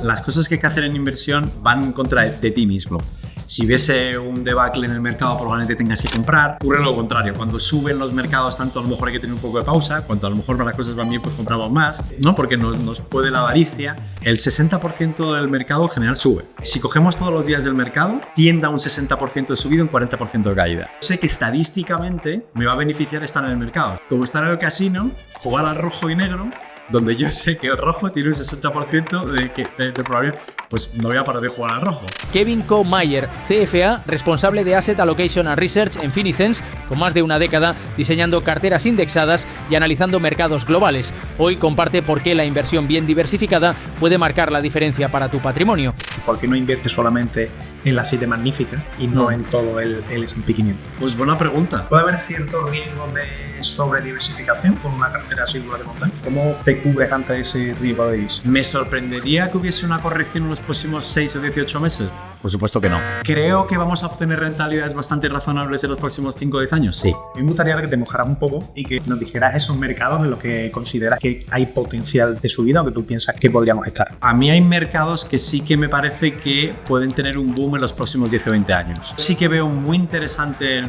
Las cosas que hay que hacer en inversión van en contra de ti mismo. Si hubiese un debacle en el mercado, probablemente tengas que comprar. Ocurre lo contrario. Cuando suben los mercados, tanto a lo mejor hay que tener un poco de pausa. Cuando a lo mejor las cosas van bien, pues compramos más, ¿no? Porque nos puede la avaricia. El 60% del mercado en general sube. Si cogemos todos los días del mercado, tiende a un 60% de subida y un 40% de caída. Sé que estadísticamente me va a beneficiar estar en el mercado. Como estar en el casino, jugar al rojo y negro, donde yo sé que el rojo tiene un 60% de probabilidad, pues no voy a parar de jugar al rojo. Kevin Koh-Meyer, CFA, responsable de Asset Allocation and Research en Finicens, con más de una década diseñando carteras indexadas y analizando mercados globales. Hoy comparte por qué la inversión bien diversificada puede marcar la diferencia para tu patrimonio. ¿Por qué no inviertes solamente en la 7 magnífica y no en todo el S&P 500? Pues buena pregunta. ¿Puede haber cierto riesgo de sobrediversificación con una cartera singular de montaña? ¿Cómo te cubres ante ese riesgo de divisa? ¿Me sorprendería que hubiese una corrección en los próximos 6 o 18 meses? Por supuesto que no. ¿Creo que vamos a obtener rentabilidades bastante razonables en los próximos 5 o 10 años? Sí. A mí me gustaría que te mojaras un poco y que nos dijeras esos mercados en los que consideras que hay potencial de subida o que tú piensas que podríamos estar. A mí hay mercados que sí que me parece que pueden tener un boom en los próximos 10 o 20 años. Sí que veo muy interesante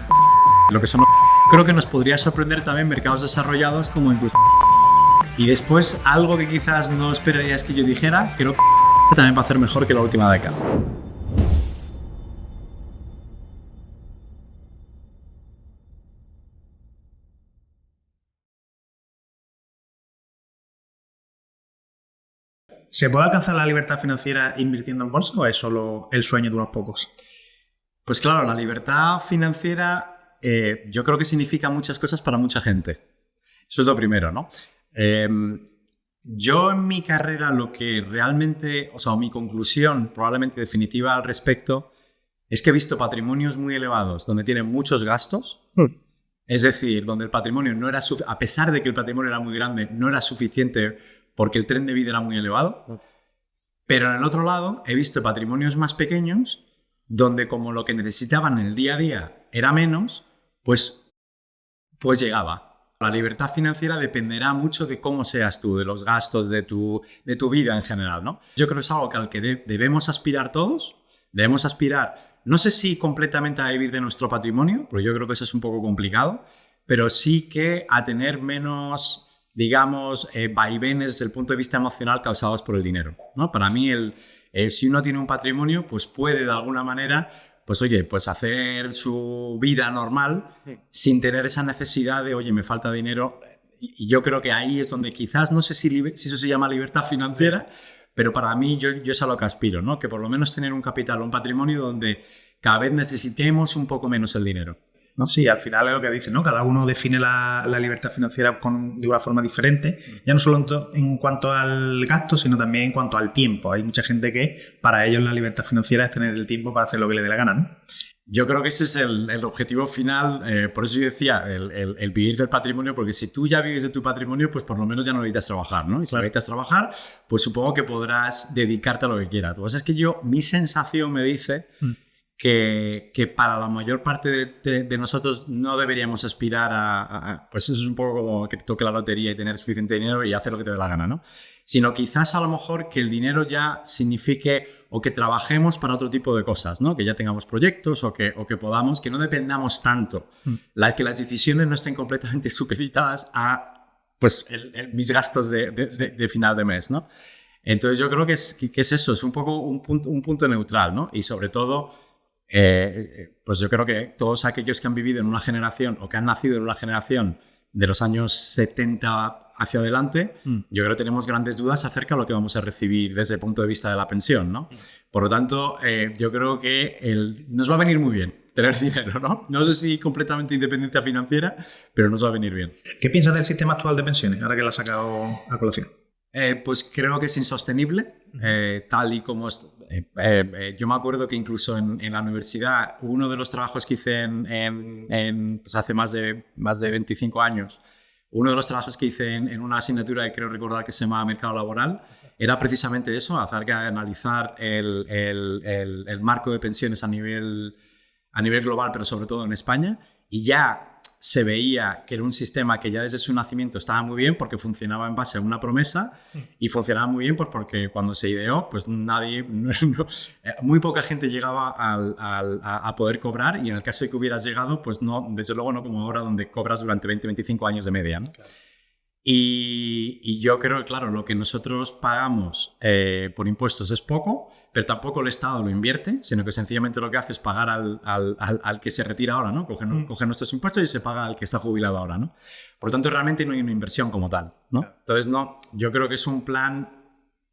lo que son. Creo que nos podría sorprender también mercados desarrollados como incluso. Y después, algo que quizás no esperarías que yo dijera, creo que también va a hacer mejor que la última década. ¿Se puede alcanzar la libertad financiera invirtiendo en bolsa o es solo el sueño de unos pocos? Pues claro, la libertad financiera yo creo que significa muchas cosas para mucha gente. Eso es lo primero, ¿no? Yo en mi carrera lo que realmente, o sea, mi conclusión probablemente definitiva al respecto es que he visto patrimonios muy elevados donde tienen muchos gastos, es decir, donde el patrimonio no era a pesar de que el patrimonio era muy grande, no era suficiente porque el tren de vida era muy elevado, pero en el otro lado he visto patrimonios más pequeños donde como lo que necesitaban en el día a día era menos, pues llegaba. La libertad financiera dependerá mucho de cómo seas tú, de los gastos, de tu vida en general, ¿no? Yo creo que es algo al que debemos aspirar todos. Debemos aspirar, no sé si completamente a vivir de nuestro patrimonio, porque yo creo que eso es un poco complicado, pero sí que a tener menos, digamos, vaivenes desde el punto de vista emocional causados por el dinero, ¿no? Para mí, si uno tiene un patrimonio, pues puede de alguna manera, pues oye, pues hacer su vida normal sin tener esa necesidad de, oye, me falta dinero. Y yo creo que ahí es donde quizás, no sé si eso se llama libertad financiera, pero para mí yo es a lo que aspiro, ¿no? Que por lo menos tener un capital o un patrimonio donde cada vez necesitemos un poco menos el dinero. ¿No? Sí, al final es lo que dice, ¿no? Cada uno define la libertad financiera de una forma diferente, ya no solo en cuanto al gasto, sino también en cuanto al tiempo. Hay mucha gente que para ellos la libertad financiera es tener el tiempo para hacer lo que le dé la gana, ¿no? Yo creo que ese es el objetivo final, por eso yo decía, el vivir del patrimonio, porque si tú ya vives de tu patrimonio, pues por lo menos ya no necesitas trabajar, ¿no? Y si necesitas trabajar, pues supongo que podrás dedicarte a lo que quieras. Lo que pasa es que mi sensación me dice que para la mayor parte de nosotros no deberíamos aspirar pues eso es un poco como que te toque la lotería y tener suficiente dinero y hacer lo que te dé la gana, ¿no? Sino quizás a lo mejor que el dinero ya signifique o que trabajemos para otro tipo de cosas, ¿no? Que ya tengamos proyectos o que podamos, que no dependamos tanto, que las decisiones no estén completamente supeditadas a pues, mis gastos de final de mes, ¿no? Entonces yo creo que es eso, es un poco un punto neutral, ¿no? Y sobre todo pues yo creo que todos aquellos que han vivido en una generación o que han nacido en una generación de los años 70 hacia adelante, yo creo que tenemos grandes dudas acerca de lo que vamos a recibir desde el punto de vista de la pensión, ¿no? Por lo tanto, yo creo que nos va a venir muy bien tener dinero, ¿no? No sé si completamente independencia financiera, pero nos va a venir bien. ¿Qué piensas del sistema actual de pensiones, ahora que lo has sacado a colación? Pues creo que es insostenible, tal y como yo me acuerdo que incluso en la universidad, uno de los trabajos que hice pues hace más de 25 años, uno de los trabajos que hice en una asignatura que creo recordar que se llama Mercado Laboral, era precisamente eso, analizar el marco de pensiones a nivel global, pero sobre todo en España, y ya se veía que era un sistema que ya desde su nacimiento estaba muy bien porque funcionaba en base a una promesa y funcionaba muy bien pues porque cuando se ideó, pues muy poca gente llegaba a poder cobrar, y en el caso de que hubieras llegado, pues no, desde luego no como ahora, donde cobras durante 20-25 años de media, ¿no? Claro. Y yo creo que, claro, lo que nosotros pagamos por impuestos es poco, pero tampoco el Estado lo invierte, sino que sencillamente lo que hace es pagar al que se retira ahora, ¿no? Coge nuestros impuestos y se paga al que está jubilado ahora, ¿no? Por lo tanto, realmente no hay una inversión como tal, ¿no? Entonces, no, yo creo que es un plan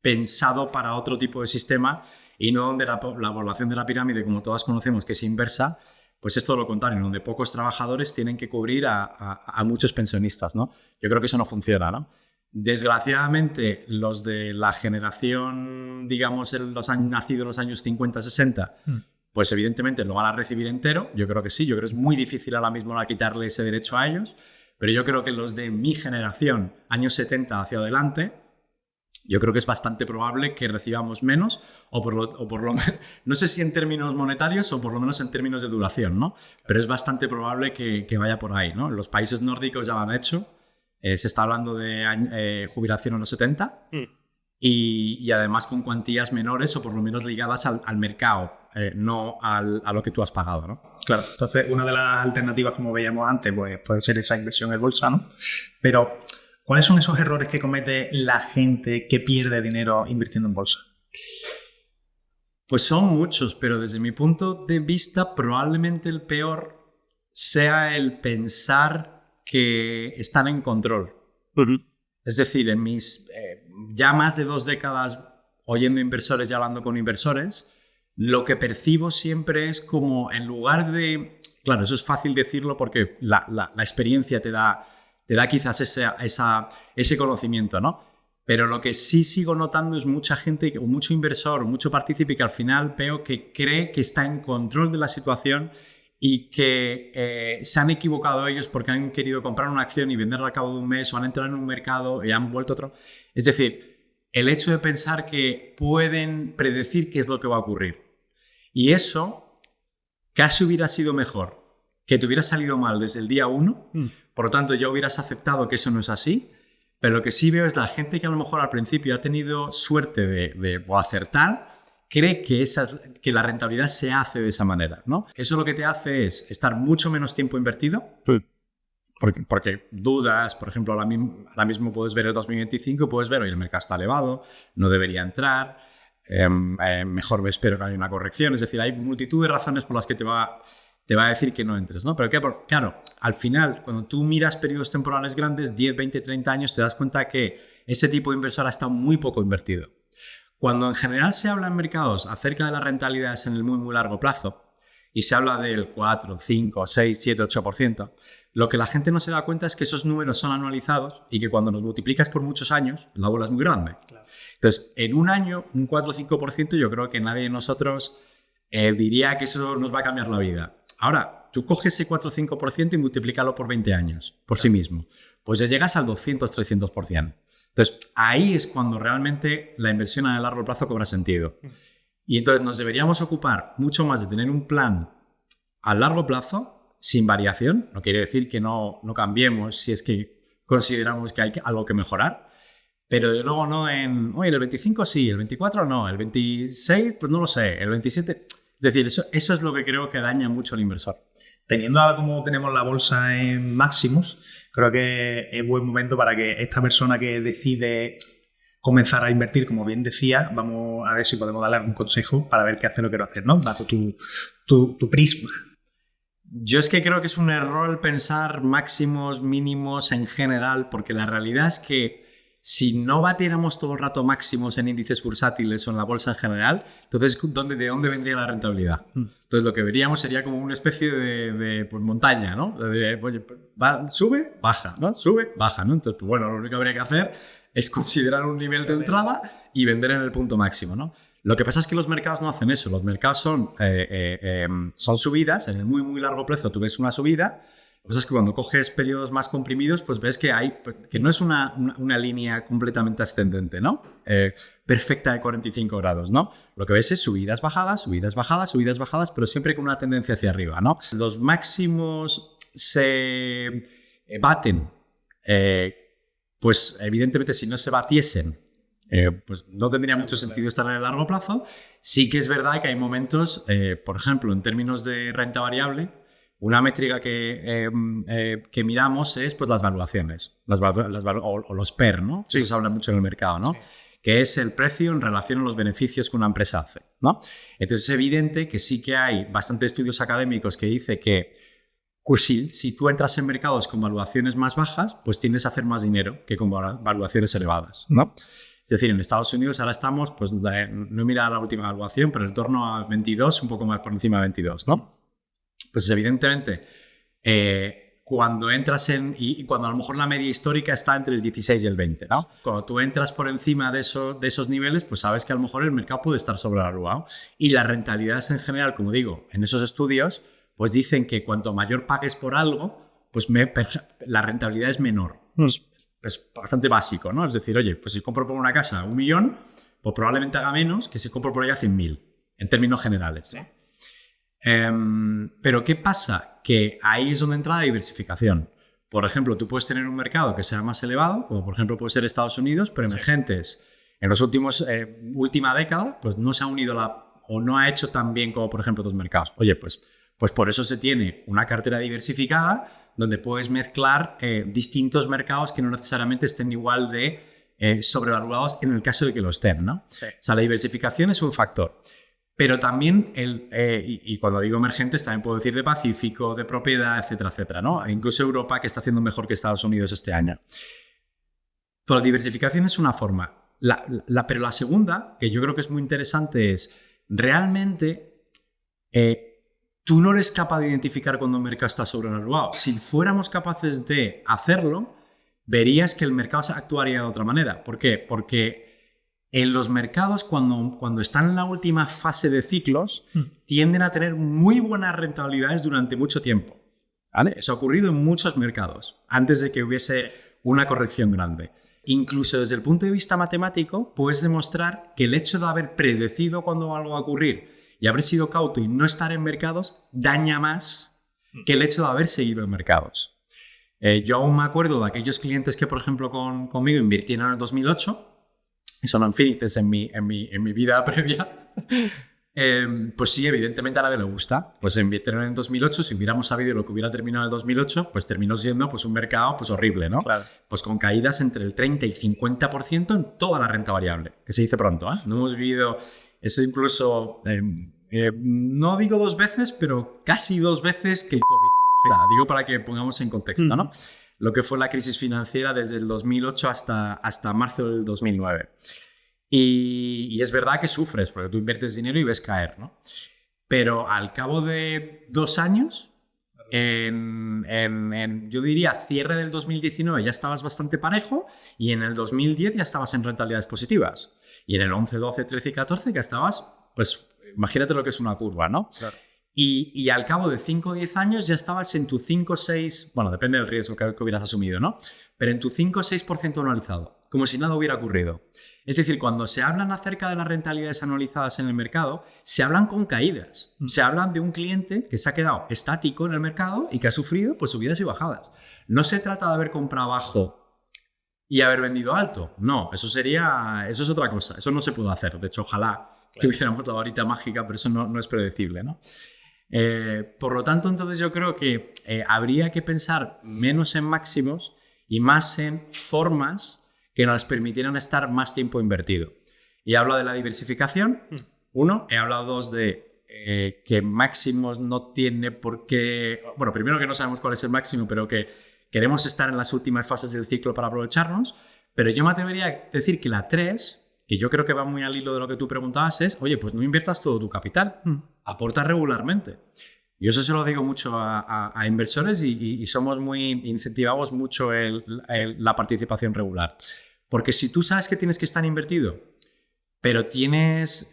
pensado para otro tipo de sistema y no donde la población de la pirámide, como todas conocemos, que es inversa, pues es todo lo contrario, donde pocos trabajadores tienen que cubrir a muchos pensionistas, ¿no? Yo creo que eso no funciona, ¿no? Desgraciadamente, los de la generación, digamos, los han nacido en los años 50-60, pues evidentemente lo van a recibir entero. Yo creo que sí, yo creo que es muy difícil ahora mismo quitarle ese derecho a ellos, pero yo creo que los de mi generación, años 70 hacia adelante, yo creo que es bastante probable que recibamos menos, o por lo menos, no sé si en términos monetarios o por lo menos en términos de duración, ¿no? Pero es bastante probable que vaya por ahí, ¿no? Los países nórdicos ya lo han hecho, se está hablando de jubilación en los 70 y además con cuantías menores o por lo menos ligadas al mercado, no a lo que tú has pagado, ¿no? Claro, entonces una de las alternativas, como veíamos antes, pues puede ser esa inversión en bolsa, ¿no? Pero ¿cuáles son esos errores que comete la gente que pierde dinero invirtiendo en bolsa? Pues son muchos, pero desde mi punto de vista probablemente el peor sea el pensar que están en control. Es decir, en mis ya más de 2 décadas oyendo inversores y hablando con inversores, lo que percibo siempre es como, en lugar de... Claro, eso es fácil decirlo porque la experiencia te da quizás ese conocimiento, ¿no? Pero lo que sí sigo notando es mucha gente, o mucho inversor, o mucho partícipe que al final veo que cree que está en control de la situación y que se han equivocado ellos porque han querido comprar una acción y venderla al cabo de un mes, o han entrado en un mercado y han vuelto otro. Es decir, el hecho de pensar que pueden predecir qué es lo que va a ocurrir. Y eso casi hubiera sido mejor que te hubiera salido mal desde el día 1. Por lo tanto, ya hubieras aceptado que eso no es así. Pero lo que sí veo es la gente que a lo mejor al principio ha tenido suerte de acertar, cree que la rentabilidad se hace de esa manera, ¿no? Eso lo que te hace es estar mucho menos tiempo invertido, porque dudas, por ejemplo, ahora mismo puedes ver el 2025 y puedes ver, oye, el mercado está elevado, no debería entrar, mejor espero que haya una corrección. Es decir, hay multitud de razones por las que te va a decir que no entres, ¿no? Pero claro, al final, cuando tú miras periodos temporales grandes, 10, 20, 30 años, te das cuenta que ese tipo de inversor ha estado muy poco invertido. Cuando en general se habla en mercados acerca de las rentabilidades en el muy, muy largo plazo, y se habla del 4, 5, 6, 7, 8%, lo que la gente no se da cuenta es que esos números son anualizados y que cuando los multiplicas por muchos años, la bola es muy grande. Claro. Entonces, en un año, un 4 o 5%, yo creo que nadie de nosotros diría que eso nos va a cambiar la vida. Ahora, tú coges ese 4 o 5% y multiplícalo por 20 años, por sí mismo. Pues ya llegas al 200-300%. Entonces, ahí es cuando realmente la inversión a largo plazo cobra sentido. Y entonces nos deberíamos ocupar mucho más de tener un plan a largo plazo, sin variación. No quiere decir que no cambiemos si es que consideramos que hay algo que mejorar. Pero de luego no oye, el 25 sí, el 24 no, el 26 pues no lo sé, el 27... Es decir, eso es lo que creo que daña mucho al inversor. Teniendo ahora como tenemos la bolsa en máximos, creo que es buen momento para que esta persona que decide comenzar a invertir, como bien decía, vamos a ver si podemos darle algún consejo para ver qué hacer o qué no hacer, ¿no? Bajo tu prisma. Yo es que creo que es un error pensar máximos, mínimos en general, porque la realidad es que si no batiéramos todo el rato máximos en índices bursátiles o en la bolsa en general, entonces ¿de dónde vendría la rentabilidad? Entonces lo que veríamos sería como una especie de pues, montaña, ¿no? Oye, sube, baja, ¿no? Sube, baja, ¿no? Entonces, pues, bueno, lo único que habría que hacer es considerar un nivel de entrada y vender en el punto máximo, ¿no? Lo que pasa es que los mercados no hacen eso. Los mercados son subidas. En el muy, muy largo plazo tú ves una subida. Lo que pasa es que cuando coges periodos más comprimidos, pues ves que no es una línea completamente ascendente, ¿no? Perfecta de 45 grados, ¿no? Lo que ves es subidas, bajadas, subidas, bajadas, subidas, bajadas, pero siempre con una tendencia hacia arriba, ¿no? Los máximos se baten, pues evidentemente si no se batiesen, pues no tendría mucho sentido estar en el largo plazo. Sí que es verdad que hay momentos, por ejemplo, en términos de renta variable, una métrica que miramos es pues, las valuaciones, o los PER, ¿no? Sí. Eso se habla mucho en el mercado, ¿no? Sí. Que es el precio en relación a los beneficios que una empresa hace, ¿no? Entonces es evidente que sí que hay bastantes estudios académicos que dicen que pues si tú entras en mercados con valuaciones más bajas, pues tiendes a hacer más dinero que con valuaciones elevadas, ¿no? Es decir, en Estados Unidos ahora estamos, pues no he mirado la última evaluación, pero en torno a 22, un poco más por encima de 22, ¿no? Pues evidentemente, cuando entras y cuando a lo mejor la media histórica está entre el 16 y el 20, ¿no? Cuando tú entras por encima de esos niveles, pues sabes que a lo mejor el mercado puede estar sobrevaluado. Y las rentabilidades en general, como digo, en esos estudios, pues dicen que cuanto mayor pagues por algo, pues la rentabilidad es menor. Es bastante básico, ¿no? Es decir, oye, pues si compro por una casa 1 millón, pues probablemente haga menos que si compro por ella 100.000, en términos generales, ¿sí? Pero ¿qué pasa? Que ahí es donde entra la diversificación. Por ejemplo, tú puedes tener un mercado que sea más elevado, como por ejemplo puede ser Estados Unidos, pero emergentes. En los última década, pues no se ha unido o no ha hecho tan bien como por ejemplo otros mercados. Oye, pues por eso se tiene una cartera diversificada donde puedes mezclar distintos mercados que no necesariamente estén igual de sobrevaluados en el caso de que lo estén, ¿no? Sí. O sea, la diversificación es un factor. Pero también, y cuando digo emergentes, también puedo decir de Pacífico, de propiedad, etcétera, etcétera, ¿no? E incluso Europa, que está haciendo mejor que Estados Unidos este año. Pero la diversificación es una forma. Pero la segunda, que yo creo que es muy interesante, es realmente tú no eres capaz de identificar cuando un mercado está sobrevaluado. Si fuéramos capaces de hacerlo, verías que el mercado actuaría de otra manera. ¿Por qué? Porque en los mercados, cuando están en la última fase de ciclos, tienden a tener muy buenas rentabilidades durante mucho tiempo, ¿vale? Eso ha ocurrido en muchos mercados, antes de que hubiese una corrección grande. Incluso desde el punto de vista matemático, puedes demostrar que el hecho de haber predecido cuándo algo va a ocurrir y haber sido cauto y no estar en mercados daña más que el hecho de haber seguido en mercados. Yo aún me acuerdo de aquellos clientes que, por ejemplo, conmigo invirtieron en el 2008, y son infinites en mi vida previa, pues sí, evidentemente a nadie le gusta. Pues invirtieron en 2008, si hubiéramos sabido lo que hubiera terminado en el 2008, pues terminó siendo pues, un mercado pues, horrible, ¿no? Claro. Pues con caídas entre el 30 y 50% en toda la renta variable, que se dice pronto, ¿eh? No hemos vivido eso incluso, no digo 2 veces, pero casi 2 veces que el COVID. Sí. O sea, digo para que pongamos en contexto, ¿no? Lo que fue la crisis financiera desde el 2008 hasta marzo del 2009. Y es verdad que sufres, porque tú inviertes dinero y ves caer, ¿no? Pero al cabo de 2 años, yo diría cierre del 2019 ya estabas bastante parejo y en el 2010 ya estabas en rentabilidades positivas. Y en el 11, 12, 13 y 14 ya estabas, pues imagínate lo que es una curva, ¿no? Claro. Y al cabo de 5 o 10 años ya estabas en tu 5 o 6, bueno, depende del riesgo que hubieras asumido, ¿no? Pero en tu 5 o 6% anualizado, como si nada hubiera ocurrido. Es decir, cuando se hablan acerca de las rentabilidades anualizadas en el mercado, se hablan con caídas. Se hablan de un cliente que se ha quedado estático en el mercado y que ha sufrido pues, subidas y bajadas. No se trata de haber comprado bajo y haber vendido alto. No, eso es otra cosa. Eso no se puede hacer. De hecho, ojalá tuviéramos la varita mágica, pero eso no es predecible, ¿no? Por lo tanto, entonces yo creo que habría que pensar menos en máximos y más en formas que nos permitieran estar más tiempo invertido. Y hablo de la diversificación, 1. He hablado 2 de que máximos no tiene por qué... Bueno, primero que no sabemos cuál es el máximo, pero que queremos estar en las últimas fases del ciclo para aprovecharnos. Pero yo me atrevería a decir que la 3... que yo creo que va muy al hilo de lo que tú preguntabas, es, oye, pues no inviertas todo tu capital, aporta regularmente. Y eso se lo digo mucho a inversores y incentivamos mucho la participación regular. Porque si tú sabes que tienes que estar invertido, pero tienes,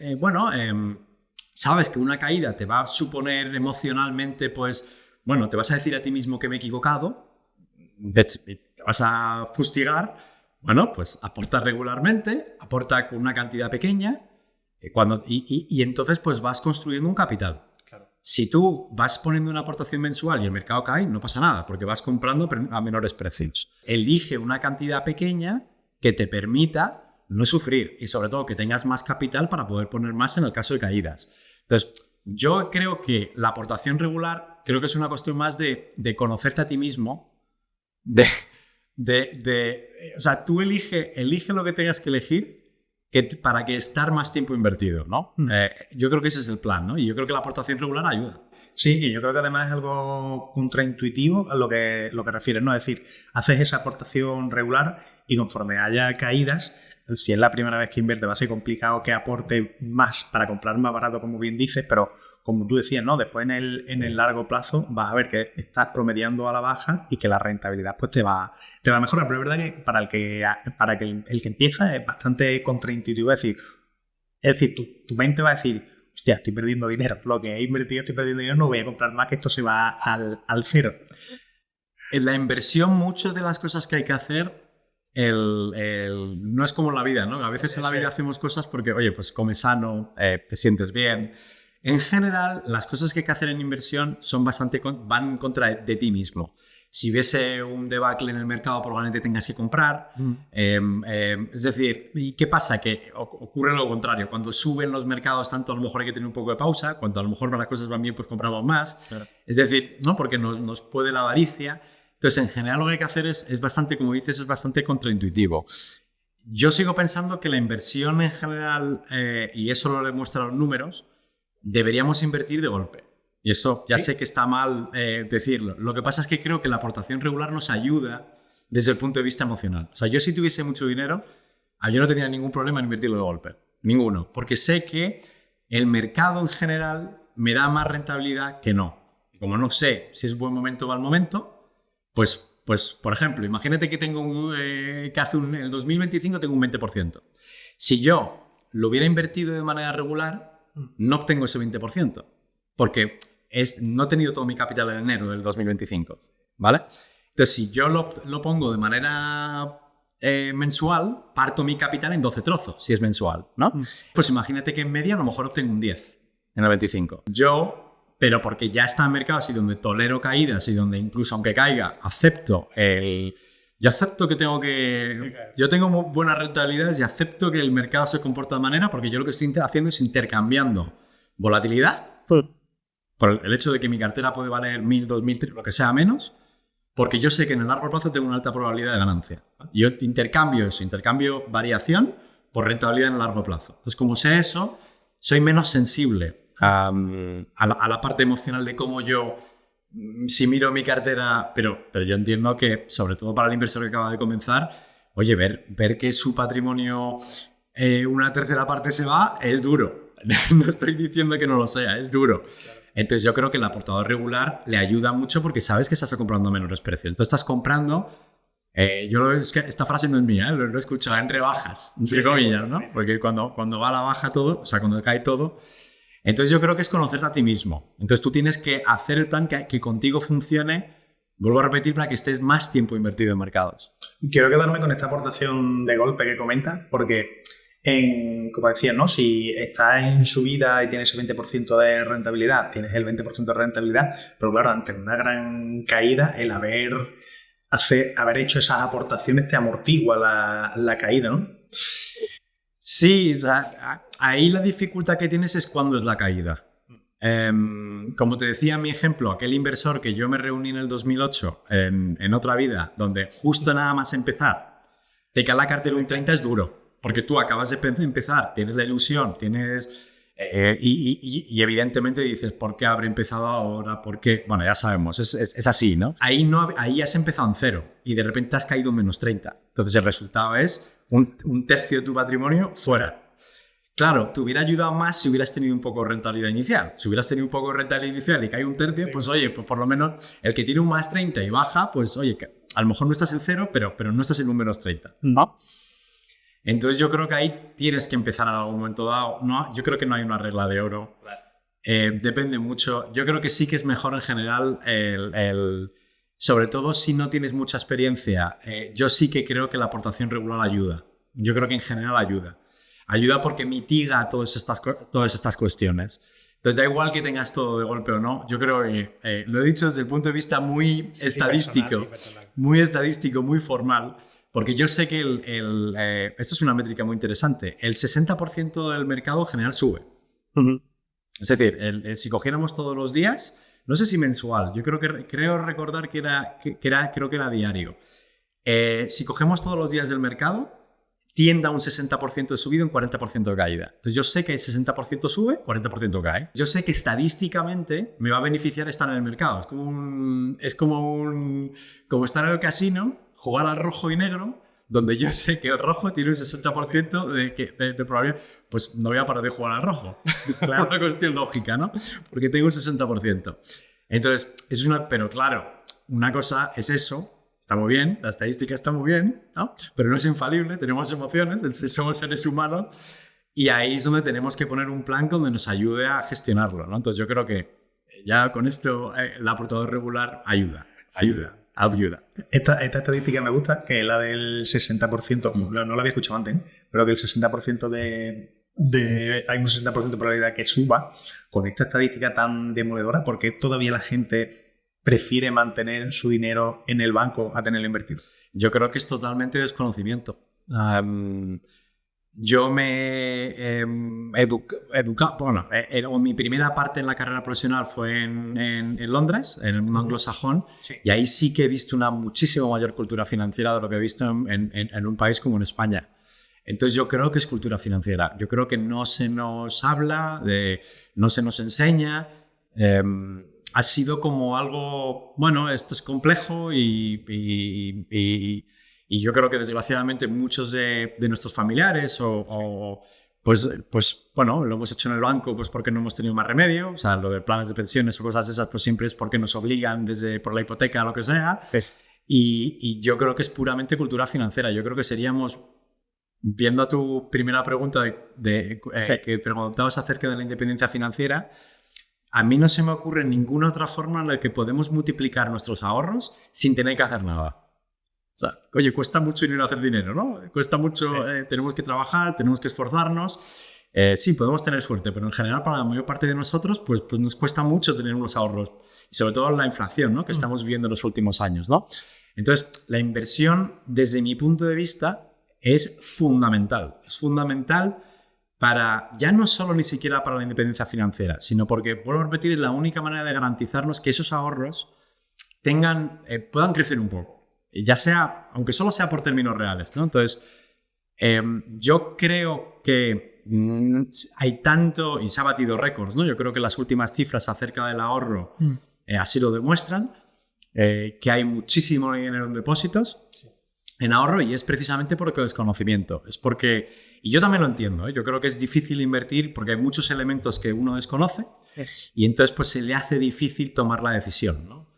sabes que una caída te va a suponer emocionalmente, pues, bueno, te vas a decir a ti mismo que me he equivocado, te vas a fustigar. Bueno, pues aporta regularmente, aporta con una cantidad pequeña y entonces pues vas construyendo un capital. Claro. Si tú vas poniendo una aportación mensual y el mercado cae, no pasa nada, porque vas comprando a menores precios. Elige una cantidad pequeña que te permita no sufrir y sobre todo que tengas más capital para poder poner más en el caso de caídas. Entonces, yo creo que la aportación regular creo que es una cuestión más de conocerte a ti mismo, o sea, tú elige lo que tengas que elegir para que estar más tiempo invertido, ¿no? Yo creo que ese es el plan, ¿no? Y yo creo que la aportación regular ayuda. Sí, y yo creo que además es algo contraintuitivo a lo que refieres, ¿no? Es decir, haces esa aportación regular y conforme haya caídas, si es la primera vez que inviertes va a ser complicado que aporte más para comprar más barato, como bien dices, pero como tú decías, ¿no? Después en el largo plazo vas a ver que estás promediando a la baja y que la rentabilidad pues te va a mejorar. Pero es verdad que para el que empieza es bastante contraintuitivo. Es decir, tu mente va a decir, hostia, estoy perdiendo dinero. Lo que he invertido estoy perdiendo dinero, no voy a comprar más, que esto se va al cero. En la inversión, muchas de las cosas que hay que hacer, no es como en la vida, ¿no? A veces en la vida hacemos cosas porque, oye, pues comes sano, te sientes bien. En general, las cosas que hay que hacer en inversión van en contra de ti mismo. Si hubiese un debacle en el mercado, probablemente tengas que comprar. Es decir, ¿y qué pasa? Que ocurre lo contrario. Cuando suben los mercados, tanto a lo mejor hay que tener un poco de pausa. Cuando a lo mejor las cosas van bien, pues compramos más. Claro. Es decir, ¿no? Porque nos puede la avaricia. Entonces, en general, lo que hay que hacer es bastante, como dices, es bastante contraintuitivo. Yo sigo pensando que la inversión en general, y eso lo demuestran los números, deberíamos invertir de golpe. Y eso ya sé que está mal decirlo. Lo que pasa es que creo que la aportación regular nos ayuda desde el punto de vista emocional. O sea, yo si tuviese mucho dinero, yo no tendría ningún problema en invertirlo de golpe. Ninguno. Porque sé que el mercado en general me da más rentabilidad que no. Y como no sé si es buen momento o mal momento, pues por ejemplo, imagínate que tengo el 2025 tengo un 20%. Si yo lo hubiera invertido de manera regular, no obtengo ese 20%, porque no he tenido todo mi capital en enero del 2025, ¿vale? Entonces, si yo lo pongo de manera mensual, parto mi capital en 12 trozos, si es mensual, ¿no? Pues imagínate que en media a lo mejor obtengo un 10 en el 25. Pero porque ya está en mercados y donde tolero caídas y donde incluso aunque caiga, yo acepto que yo tengo muy buenas rentabilidades y acepto que el mercado se comporta de manera porque yo lo que estoy haciendo es intercambiando volatilidad por el hecho de que mi cartera puede valer 1.000, 2.000, lo que sea menos, porque yo sé que en el largo plazo tengo una alta probabilidad de ganancia. Yo intercambio variación por rentabilidad en el largo plazo. Entonces, como sé eso, soy menos sensible a la parte emocional de cómo si miro mi cartera, pero yo entiendo que, sobre todo para el inversor que acaba de comenzar, oye, ver que su patrimonio, una tercera parte se va, es duro. No estoy diciendo que no lo sea, es duro. Claro. Entonces yo creo que el aportador regular le ayuda mucho porque sabes que estás comprando a menores precios. Entonces estás comprando, es que esta frase no es mía, lo he escuchado en rebajas, entre comillas, ¿no? Porque cuando va a la baja todo, o sea, cuando cae todo. Entonces yo creo que es conocerte a ti mismo. Entonces tú tienes que hacer el plan que contigo funcione, vuelvo a repetir, para que estés más tiempo invertido en mercados. Quiero quedarme con esta aportación de golpe que comentas, porque, como decías, ¿no? Si estás en subida y tienes el 20% de rentabilidad, tienes el 20% de rentabilidad, pero claro, ante una gran caída, el haber hecho esas aportaciones te amortigua la caída, ¿no? Sí, o sea, ahí la dificultad que tienes es cuando es la caída. Como te decía en mi ejemplo, aquel inversor que yo me reuní en el 2008 en otra vida, donde justo nada más empezar, te cae la cartera un 30 es duro, porque tú acabas de empezar, tienes la ilusión, y evidentemente dices, ¿por qué habré empezado ahora? ¿Por qué? Bueno, ya sabemos, es así, ¿no? Ahí has empezado en cero y de repente has caído en menos 30. Entonces el resultado es un tercio de tu patrimonio fuera. Claro, te hubiera ayudado más si hubieras tenido un poco de rentabilidad inicial. Si hubieras tenido un poco de rentabilidad inicial y cae un tercio, pues oye, pues por lo menos el que tiene un más 30 y baja, pues oye, a lo mejor no estás en cero, pero no estás en un menos 30, ¿no? Entonces yo creo que ahí tienes que empezar en algún momento dado. No, yo creo que no hay una regla de oro. Claro. Depende mucho. Yo creo que sí que es mejor en general sobre todo si no tienes mucha experiencia. Yo sí que creo que la aportación regular ayuda. Yo creo que en general ayuda. Ayuda porque mitiga todas estas cuestiones. Entonces, da igual que tengas todo de golpe o no. Yo creo que lo he dicho desde el punto de vista muy estadístico, muy estadístico, muy formal, porque yo sé que esto es una métrica muy interesante. El 60% del mercado en general sube. Es decir, si cogiéramos todos los días, no sé si mensual, yo creo recordar que era diario. Si cogemos todos los días del mercado, tiende a un 60% de subida y un 40% de caída. Entonces yo sé que el 60% sube, 40% cae. Yo sé que estadísticamente me va a beneficiar estar en el mercado. Es como estar en el casino, jugar al rojo y negro, donde yo sé que el rojo tiene un 60% de probabilidad. Pues no voy a parar de jugar al rojo. Claro, una cuestión lógica, ¿no? Porque tengo un 60%. Entonces, pero claro, una cosa es eso. Está muy bien, la estadística está muy bien, ¿no? Pero no es infalible, tenemos emociones, somos seres humanos y ahí es donde tenemos que poner un plan donde nos ayude a gestionarlo, ¿no? Entonces yo creo que ya con esto la portador regular ayuda. Esta estadística me gusta, que es la del 60%, no la había escuchado antes, pero que el 60% hay un 60% de probabilidad que suba. Con esta estadística tan demoledora, ¿por qué todavía la gente prefiere mantener su dinero en el banco a tenerlo invertido? Yo creo que es totalmente desconocimiento. Yo me he educado, bueno, mi primera parte en la carrera profesional fue en Londres, en el mundo anglosajón, sí. Y ahí sí que he visto una muchísimo mayor cultura financiera de lo que he visto en un país como en España. Entonces yo creo que es cultura financiera. Yo creo que no se nos habla, no se nos enseña. Ha sido como algo, bueno, esto es complejo y yo creo que desgraciadamente muchos de nuestros familiares pues bueno, lo hemos hecho en el banco pues porque no hemos tenido más remedio, o sea, lo de planes de pensiones o cosas esas pues siempre es porque nos obligan por la hipoteca o lo que sea, sí. Y yo creo que es puramente cultura financiera. Yo creo que seríamos, viendo a tu primera pregunta sí. Que preguntabas acerca de la independencia financiera, a mí no se me ocurre ninguna otra forma en la que podemos multiplicar nuestros ahorros sin tener que hacer nada. O sea, oye, cuesta mucho dinero hacer dinero, ¿no? Cuesta mucho, sí. Tenemos que trabajar, tenemos que esforzarnos. Sí, podemos tener suerte, pero en general para la mayor parte de nosotros pues nos cuesta mucho tener unos ahorros. Y sobre todo la inflación, ¿no? Que estamos viviendo en los últimos años, ¿no? Entonces, la inversión, desde mi punto de vista, es fundamental. Es fundamental para, ya no solo ni siquiera para la independencia financiera, sino porque, vuelvo a repetir, es la única manera de garantizarnos que esos ahorros puedan crecer un poco, ya sea, aunque solo sea por términos reales, ¿no? Entonces, yo creo que hay tanto, y se ha batido récords, ¿no? Yo creo que las últimas cifras acerca del ahorro así lo demuestran, que hay muchísimo dinero en depósitos, sí. En ahorro, y es precisamente porque el desconocimiento. Es porque, y yo también lo entiendo, yo creo que es difícil invertir porque hay muchos elementos que uno desconoce, yes. Y entonces pues se le hace difícil tomar la decisión, ¿no?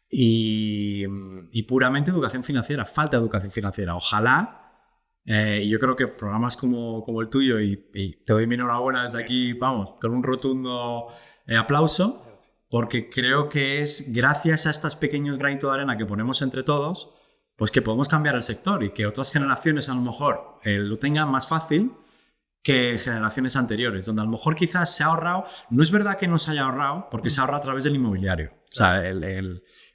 Y puramente educación financiera, falta educación financiera. Ojalá, yo creo que programas como el tuyo, y te doy mi enhorabuena desde aquí, vamos, con un rotundo aplauso, porque creo que es gracias a estos pequeños granitos de arena que ponemos entre todos, pues que podemos cambiar el sector y que otras generaciones a lo mejor lo tengan más fácil que generaciones anteriores, donde a lo mejor quizás se ha ahorrado. No es verdad que no se haya ahorrado, porque se ahorra a través del inmobiliario. O sea,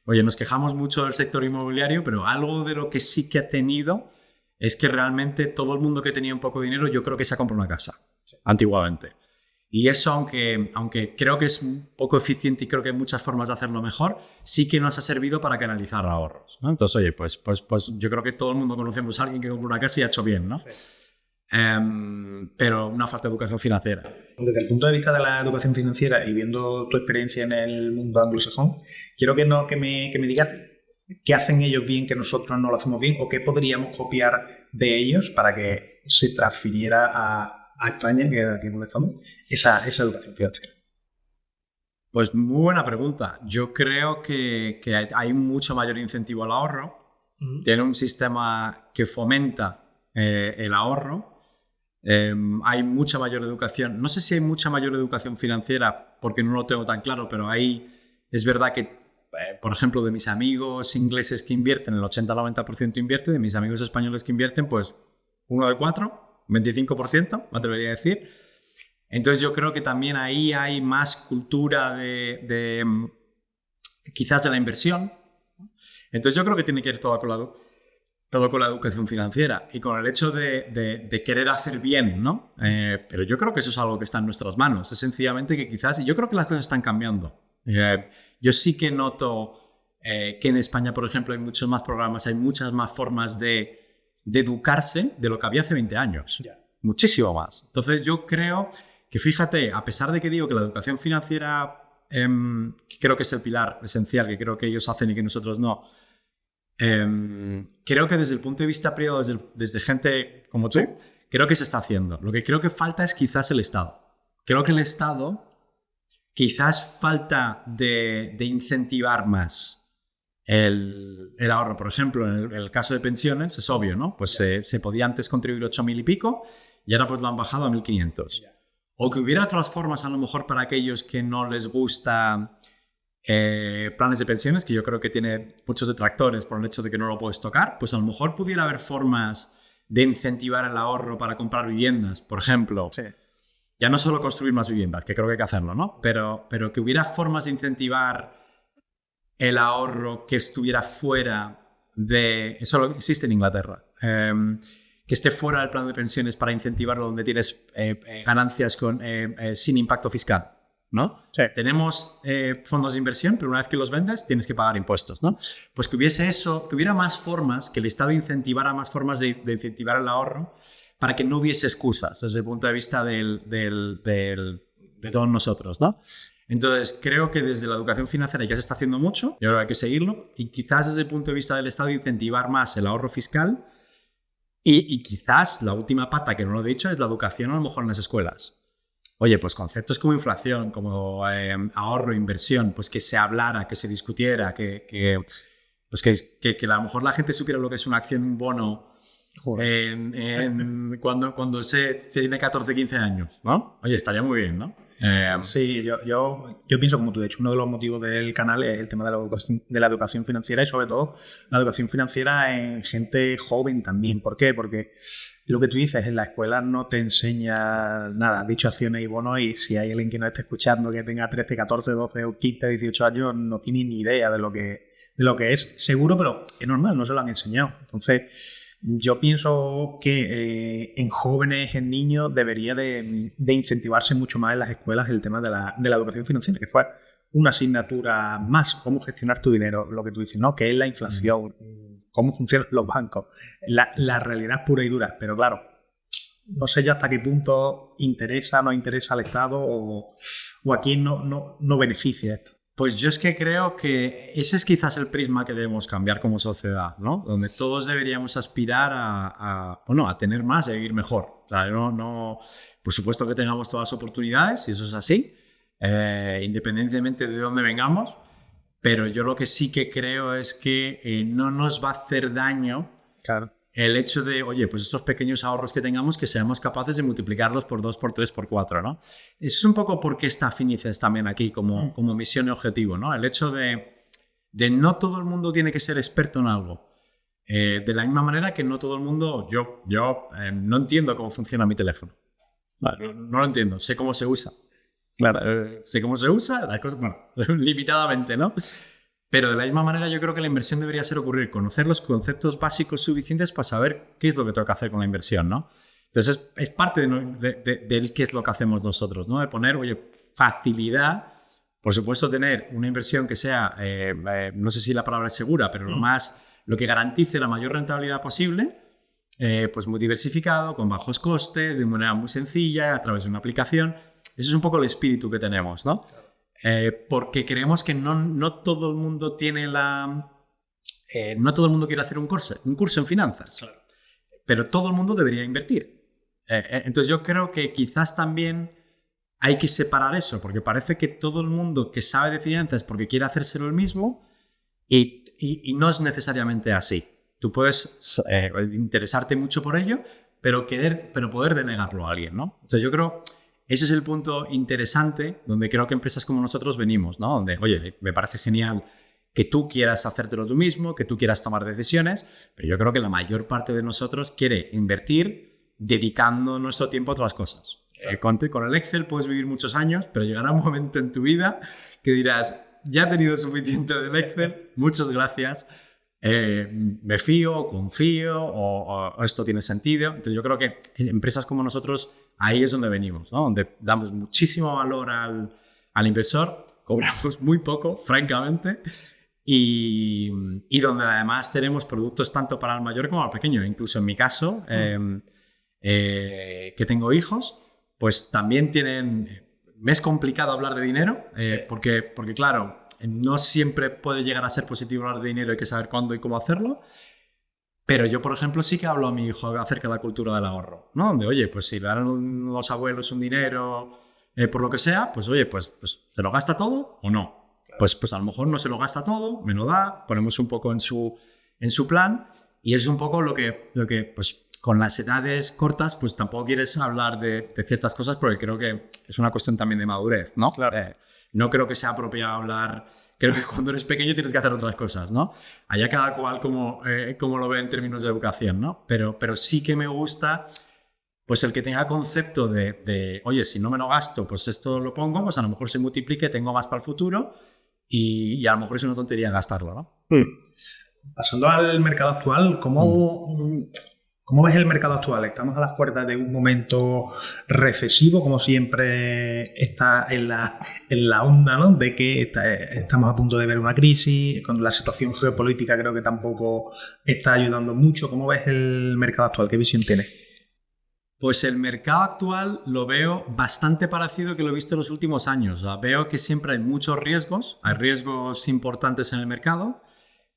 oye, nos quejamos mucho del sector inmobiliario, pero algo de lo que sí que ha tenido es que realmente todo el mundo que tenía un poco de dinero, yo creo que se ha comprado una casa, sí. Antiguamente. Y eso, aunque creo que es un poco eficiente y creo que hay muchas formas de hacerlo mejor, sí que nos ha servido para canalizar ahorros, ¿no? Entonces, oye, pues yo creo que todo el mundo conocemos a alguien que compró una casa y ha hecho bien, ¿no? Sí. Pero una falta de educación financiera. Desde el punto de vista de la educación financiera y viendo tu experiencia en el mundo anglosajón, quiero que me digas qué hacen ellos bien que nosotros no lo hacemos bien, o qué podríamos copiar de ellos para que se transfiriera a España, que es aquí donde estamos, esa educación financiera. Pues muy buena pregunta. Yo creo que hay mucho mayor incentivo al ahorro. Tiene un sistema que fomenta el ahorro. Hay mucha mayor educación. No sé si hay mucha mayor educación financiera porque no lo tengo tan claro, pero ahí es verdad que, por ejemplo, de mis amigos ingleses que invierten, el 80-90% invierte, de mis amigos españoles que invierten, pues 1 de 4. Un 25%, me atrevería a decir. Entonces yo creo que también ahí hay más cultura quizás de la inversión. Entonces yo creo que tiene que ir todo con la educación financiera y con el hecho de querer hacer bien, ¿no? Pero yo creo que eso es algo que está en nuestras manos. Es sencillamente que quizás, yo creo que las cosas están cambiando. Yo sí que noto que en España, por ejemplo, hay muchos más programas, hay muchas más formas de educarse de lo que había hace 20 años. Yeah. Muchísimo más. Entonces yo creo que, fíjate, a pesar de que digo que la educación financiera creo que es el pilar esencial, que creo que ellos hacen y que nosotros no, creo que desde el punto de vista privado, desde gente como tú, creo que se está haciendo. Lo que creo que falta es quizás el Estado. Creo que el Estado quizás falta de incentivar más el ahorro. Por ejemplo, en el caso de pensiones, es obvio, ¿no? Pues se podía antes contribuir 8.000 y pico y ahora pues lo han bajado a 1.500. O que hubiera otras formas, a lo mejor, para aquellos que no les gusta planes de pensiones, que yo creo que tiene muchos detractores por el hecho de que no lo puedes tocar, pues a lo mejor pudiera haber formas de incentivar el ahorro para comprar viviendas, por ejemplo. Sí. Ya no solo construir más viviendas, que creo que hay que hacerlo, ¿no? Pero que hubiera formas de incentivar el ahorro que estuviera fuera de... Eso existe en Inglaterra. Que esté fuera del plan de pensiones para incentivarlo donde tienes ganancias sin impacto fiscal, ¿no? Sí. Tenemos fondos de inversión, pero una vez que los vendes tienes que pagar impuestos, ¿no? Pues que hubiese eso, que hubiera más formas, que el Estado incentivara más formas de incentivar el ahorro para que no hubiese excusas desde el punto de vista de todos nosotros, ¿no? Entonces, creo que desde la educación financiera ya se está haciendo mucho y ahora hay que seguirlo, y quizás desde el punto de vista del Estado incentivar más el ahorro fiscal. Y quizás la última pata, que no lo he dicho, es la educación a lo mejor en las escuelas. Oye, pues conceptos como inflación, como ahorro, inversión, pues que se hablara, que se discutiera, que a lo mejor la gente supiera lo que es una acción, un bono, cuando se tiene 14, 15 años, ¿no? Oye, estaría muy bien, ¿no? Sí, yo pienso como tú. De hecho, uno de los motivos del canal es el tema de la educación financiera y sobre todo la educación financiera en gente joven también. ¿Por qué? Porque lo que tú dices, en la escuela no te enseña nada, dicho acciones y bonos, y si hay alguien que nos esté escuchando que tenga 13, 14, 12 o 15, 18 años, no tiene ni idea de lo que es seguro, pero es normal, no se lo han enseñado. Entonces, yo pienso que en jóvenes, en niños, debería de incentivarse mucho más en las escuelas el tema de la educación financiera, que fue una asignatura más, cómo gestionar tu dinero, lo que tú dices, ¿no? ¿Qué es la inflación? ¿Cómo funcionan los bancos? La realidad pura y dura. Pero claro, no sé yo hasta qué punto no interesa al Estado o a quién no beneficia esto. Pues yo es que creo que ese es quizás el prisma que debemos cambiar como sociedad, ¿no? Donde todos deberíamos aspirar a tener más y a vivir mejor. O sea, por supuesto que tengamos todas las oportunidades, y eso es así, independientemente de dónde vengamos, pero yo lo que sí que creo es que no nos va a hacer daño, claro, el hecho de, oye, pues estos pequeños ahorros que tengamos, que seamos capaces de multiplicarlos por 2, por 3, por 4, ¿no? Eso es un poco porque está Finices también aquí como misión y objetivo, ¿no? El hecho de no todo el mundo tiene que ser experto en algo. De la misma manera que no todo el mundo... Yo no entiendo cómo funciona mi teléfono. Vale, no lo entiendo. Sé cómo se usa. Claro, sé cómo se usa, las cosas, bueno, limitadamente, ¿no? Pero de la misma manera yo creo que la inversión debería ser conocer los conceptos básicos suficientes para saber qué es lo que tengo que hacer con la inversión, ¿no? Entonces es parte del qué es lo que hacemos nosotros, ¿no? De poner, oye, facilidad, por supuesto tener una inversión que sea, no sé si la palabra es segura, pero lo que garantice la mayor rentabilidad posible, pues muy diversificado, con bajos costes, de manera muy sencilla, a través de una aplicación. Eso es un poco el espíritu que tenemos, ¿no? Porque creemos que no todo el mundo tiene no todo el mundo quiere hacer un curso en finanzas, claro, pero todo el mundo debería invertir. Entonces yo creo que quizás también hay que separar eso, porque parece que todo el mundo que sabe de finanzas porque quiere hacérselo el mismo y no es necesariamente así. Tú puedes interesarte mucho por ello, pero poder denegarlo a alguien, ¿no? O sea, yo creo... Ese es el punto interesante donde creo que empresas como nosotros venimos, ¿no? Donde, oye, me parece genial que tú quieras hacértelo tú mismo, que tú quieras tomar decisiones, pero yo creo que la mayor parte de nosotros quiere invertir dedicando nuestro tiempo a otras cosas. Con el Excel puedes vivir muchos años, pero llegará un momento en tu vida que dirás, ya he tenido suficiente del Excel, muchas gracias, me fío, confío, o esto tiene sentido. Entonces yo creo que en empresas como nosotros, ahí es donde venimos, ¿no? Donde damos muchísimo valor al inversor, cobramos muy poco, francamente, y donde además tenemos productos tanto para el mayor como para el pequeño. Incluso en mi caso, que tengo hijos, pues también tienen... Me es complicado hablar de dinero, porque claro, no siempre puede llegar a ser positivo hablar de dinero, hay que saber cuándo y cómo hacerlo. Pero yo, por ejemplo, sí que hablo a mi hijo acerca de la cultura del ahorro, ¿no? Donde, oye, pues si le dan los abuelos un dinero, por lo que sea, pues oye, pues ¿se lo gasta todo o no? Pues a lo mejor no se lo gasta todo, me lo da, ponemos un poco en su plan, y es un poco lo que pues con las edades cortas, pues tampoco quieres hablar de ciertas cosas, porque creo que es una cuestión también de madurez, ¿no? Claro. No creo que sea apropiado hablar... Creo que cuando eres pequeño tienes que hacer otras cosas, ¿no? Allá cada cual como lo ve en términos de educación, ¿no? Pero sí que me gusta, pues el que tenga concepto de, oye, si no me lo gasto, pues esto lo pongo, pues a lo mejor se multiplique, tengo más para el futuro, y a lo mejor es una tontería gastarlo, ¿no? Pasando al mercado actual, ¿Cómo ves el mercado actual? ¿Estamos a las puertas de un momento recesivo, como siempre está en la onda, ¿no? De que estamos a punto de ver una crisis, con la situación geopolítica creo que tampoco está ayudando mucho? ¿Cómo ves el mercado actual? ¿Qué visión tienes? Pues el mercado actual lo veo bastante parecido que lo he visto en los últimos años. O sea, veo que siempre hay muchos riesgos, hay riesgos importantes en el mercado,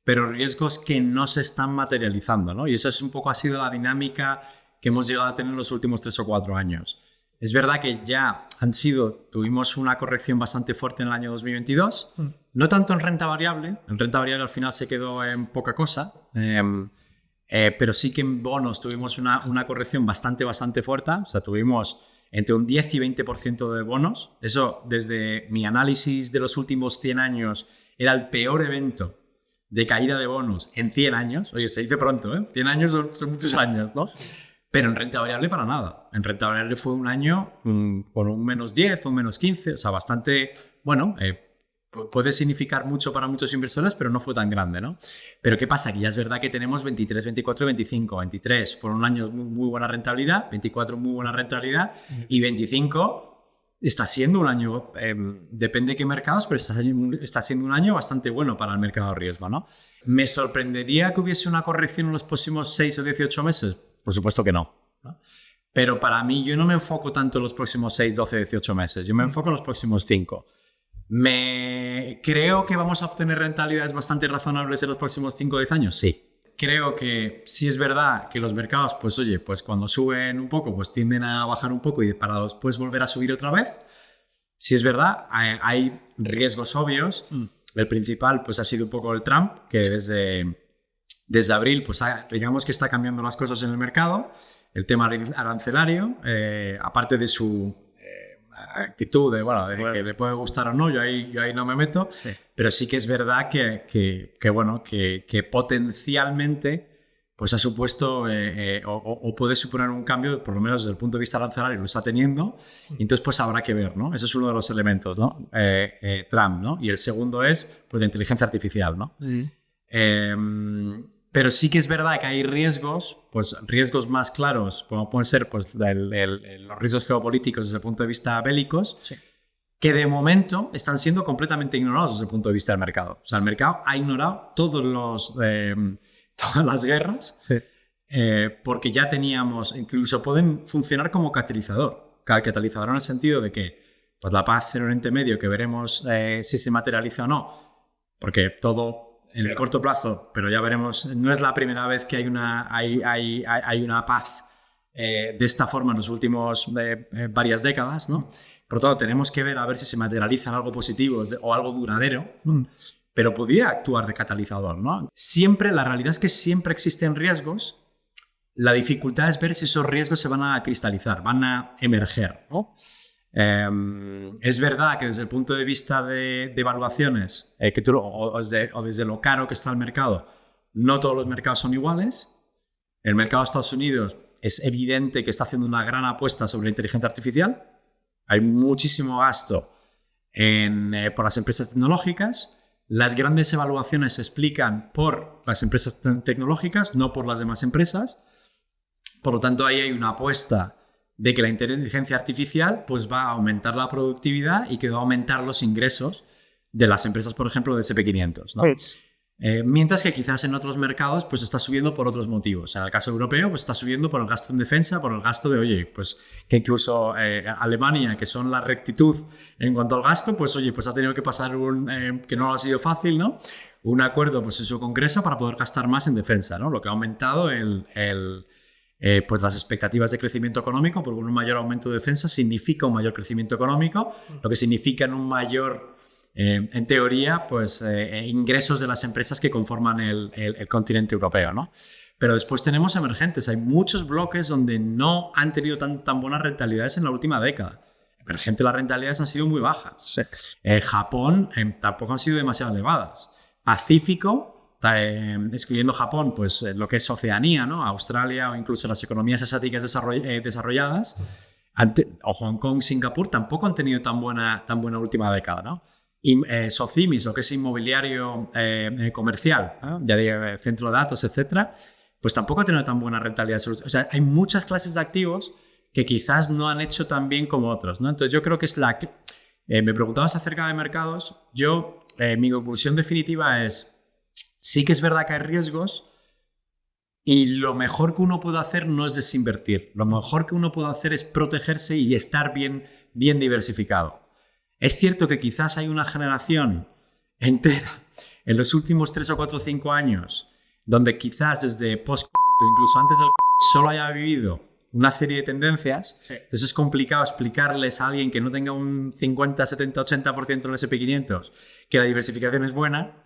pero riesgos que no se están materializando, ¿no? Y eso es un poco ha sido la dinámica que hemos llegado a tener en los últimos 3 o 4 años. Es verdad que ya tuvimos una corrección bastante fuerte en el año 2022, no tanto en renta variable al final se quedó en poca cosa, pero sí que en bonos tuvimos una corrección bastante fuerte, o sea, tuvimos entre un 10 y 20% de bonos, eso desde mi análisis de los últimos 100 años era el peor evento de caída de bonos en 100 años. Oye, se dice pronto, ¿eh? 100 años son muchos años, ¿no? Pero en renta variable para nada. En renta variable fue un año con un menos 10, un menos 15, o sea, bastante, bueno, puede significar mucho para muchos inversores, pero no fue tan grande, ¿no? Pero ¿qué pasa? Que ya es verdad que tenemos 23, 24, 25. 23 fueron un año muy buena rentabilidad, 24 muy buena rentabilidad, y 25... Está siendo un año, depende de qué mercados, pero está siendo un año bastante bueno para el mercado de riesgo, ¿no? ¿Me sorprendería que hubiese una corrección en los próximos 6 o 18 meses? Por supuesto que no, ¿no? Pero para mí, yo no me enfoco tanto en los próximos 6, 12, 18 meses. Yo me enfoco en los próximos 5. ¿Creo que vamos a obtener rentabilidades bastante razonables en los próximos 5 o 10 años? Sí. Creo que sí es verdad que los mercados, pues oye, pues cuando suben un poco, pues tienden a bajar un poco y para después volver a subir otra vez. Sí es verdad, hay riesgos obvios. El principal, pues ha sido un poco el Trump, que desde abril, pues digamos que está cambiando las cosas en el mercado. El tema arancelario, aparte de su actitud de que le puede gustar o no, yo ahí no me meto, sí. Pero sí que es verdad que potencialmente pues ha supuesto o puede suponer un cambio, por lo menos desde el punto de vista arancelario lo está teniendo, y entonces pues habrá que ver, ¿no? Ese es uno de los elementos, ¿no? Trump, ¿no? Y el segundo es pues la inteligencia artificial, ¿no? Pero sí que es verdad que hay riesgos, pues riesgos más claros, como pueden ser pues, los riesgos geopolíticos desde el punto de vista bélicos, sí, que de momento están siendo completamente ignorados desde el punto de vista del mercado. O sea, el mercado ha ignorado todas las guerras, sí, porque ya teníamos, incluso pueden funcionar como catalizador. Catalizador en el sentido de que pues, la paz en Oriente Medio, que veremos si se materializa o no, porque todo... En el corto plazo, pero ya veremos, no es la primera vez que hay una paz de esta forma en los últimos varias décadas, ¿no? Por lo tanto, tenemos que ver a ver si se materializa en algo positivo o algo duradero, pero podría actuar de catalizador, ¿no? La realidad es que siempre existen riesgos. La dificultad es ver si esos riesgos se van a cristalizar, van a emerger, ¿no? Es verdad que desde el punto de vista de evaluaciones o desde lo caro que está el mercado, no todos los mercados son iguales. El mercado de Estados Unidos es evidente que está haciendo una gran apuesta sobre la inteligencia artificial. Hay muchísimo gasto por las empresas tecnológicas. Las grandes evaluaciones se explican por las empresas tecnológicas, no por las demás empresas. Por lo tanto, ahí hay una apuesta de que la inteligencia artificial pues, va a aumentar la productividad y que va a aumentar los ingresos de las empresas, por ejemplo, de SP500, ¿no? Mientras que quizás en otros mercados pues está subiendo por otros motivos. En el caso europeo pues está subiendo por el gasto en defensa, por el gasto de, oye, pues que incluso Alemania, que son la rectitud en cuanto al gasto, pues oye, pues ha tenido que pasar que no ha sido fácil, ¿no? Un acuerdo pues en su congreso para poder gastar más en defensa, ¿no? Lo que ha aumentado pues las expectativas de crecimiento económico, porque un mayor aumento de defensa significa un mayor crecimiento económico, lo que significa un mayor... en teoría, pues ingresos de las empresas que conforman el continente europeo, ¿no? Pero después tenemos emergentes. Hay muchos bloques donde no han tenido tan buenas rentabilidades en la última década. Emergente, las rentabilidades han sido muy bajas. Japón tampoco han sido demasiado elevadas. Pacífico, excluyendo Japón, pues lo que es Oceanía, ¿no? Australia o incluso las economías asiáticas desarrolladas, o Hong Kong, Singapur, tampoco han tenido tan buena última década, ¿no? Y SOCIMIS, lo que es inmobiliario comercial, ¿no? Ya digo, centro de datos, etcétera, pues tampoco ha tenido tan buena rentabilidad. O sea, hay muchas clases de activos que quizás no han hecho tan bien como otros, ¿no? Entonces yo creo que es me preguntabas acerca de mercados. Mi conclusión definitiva es, sí que es verdad que hay riesgos y lo mejor que uno puede hacer no es desinvertir. Lo mejor que uno puede hacer es protegerse y estar bien diversificado. Es cierto que quizás hay una generación entera en los últimos 3 o 4 o 5 años donde quizás desde post-COVID o incluso antes del COVID solo haya vivido una serie de tendencias. Sí. Entonces es complicado explicarles a alguien que no tenga un 50, 70, 80% en el SP500 que la diversificación es buena.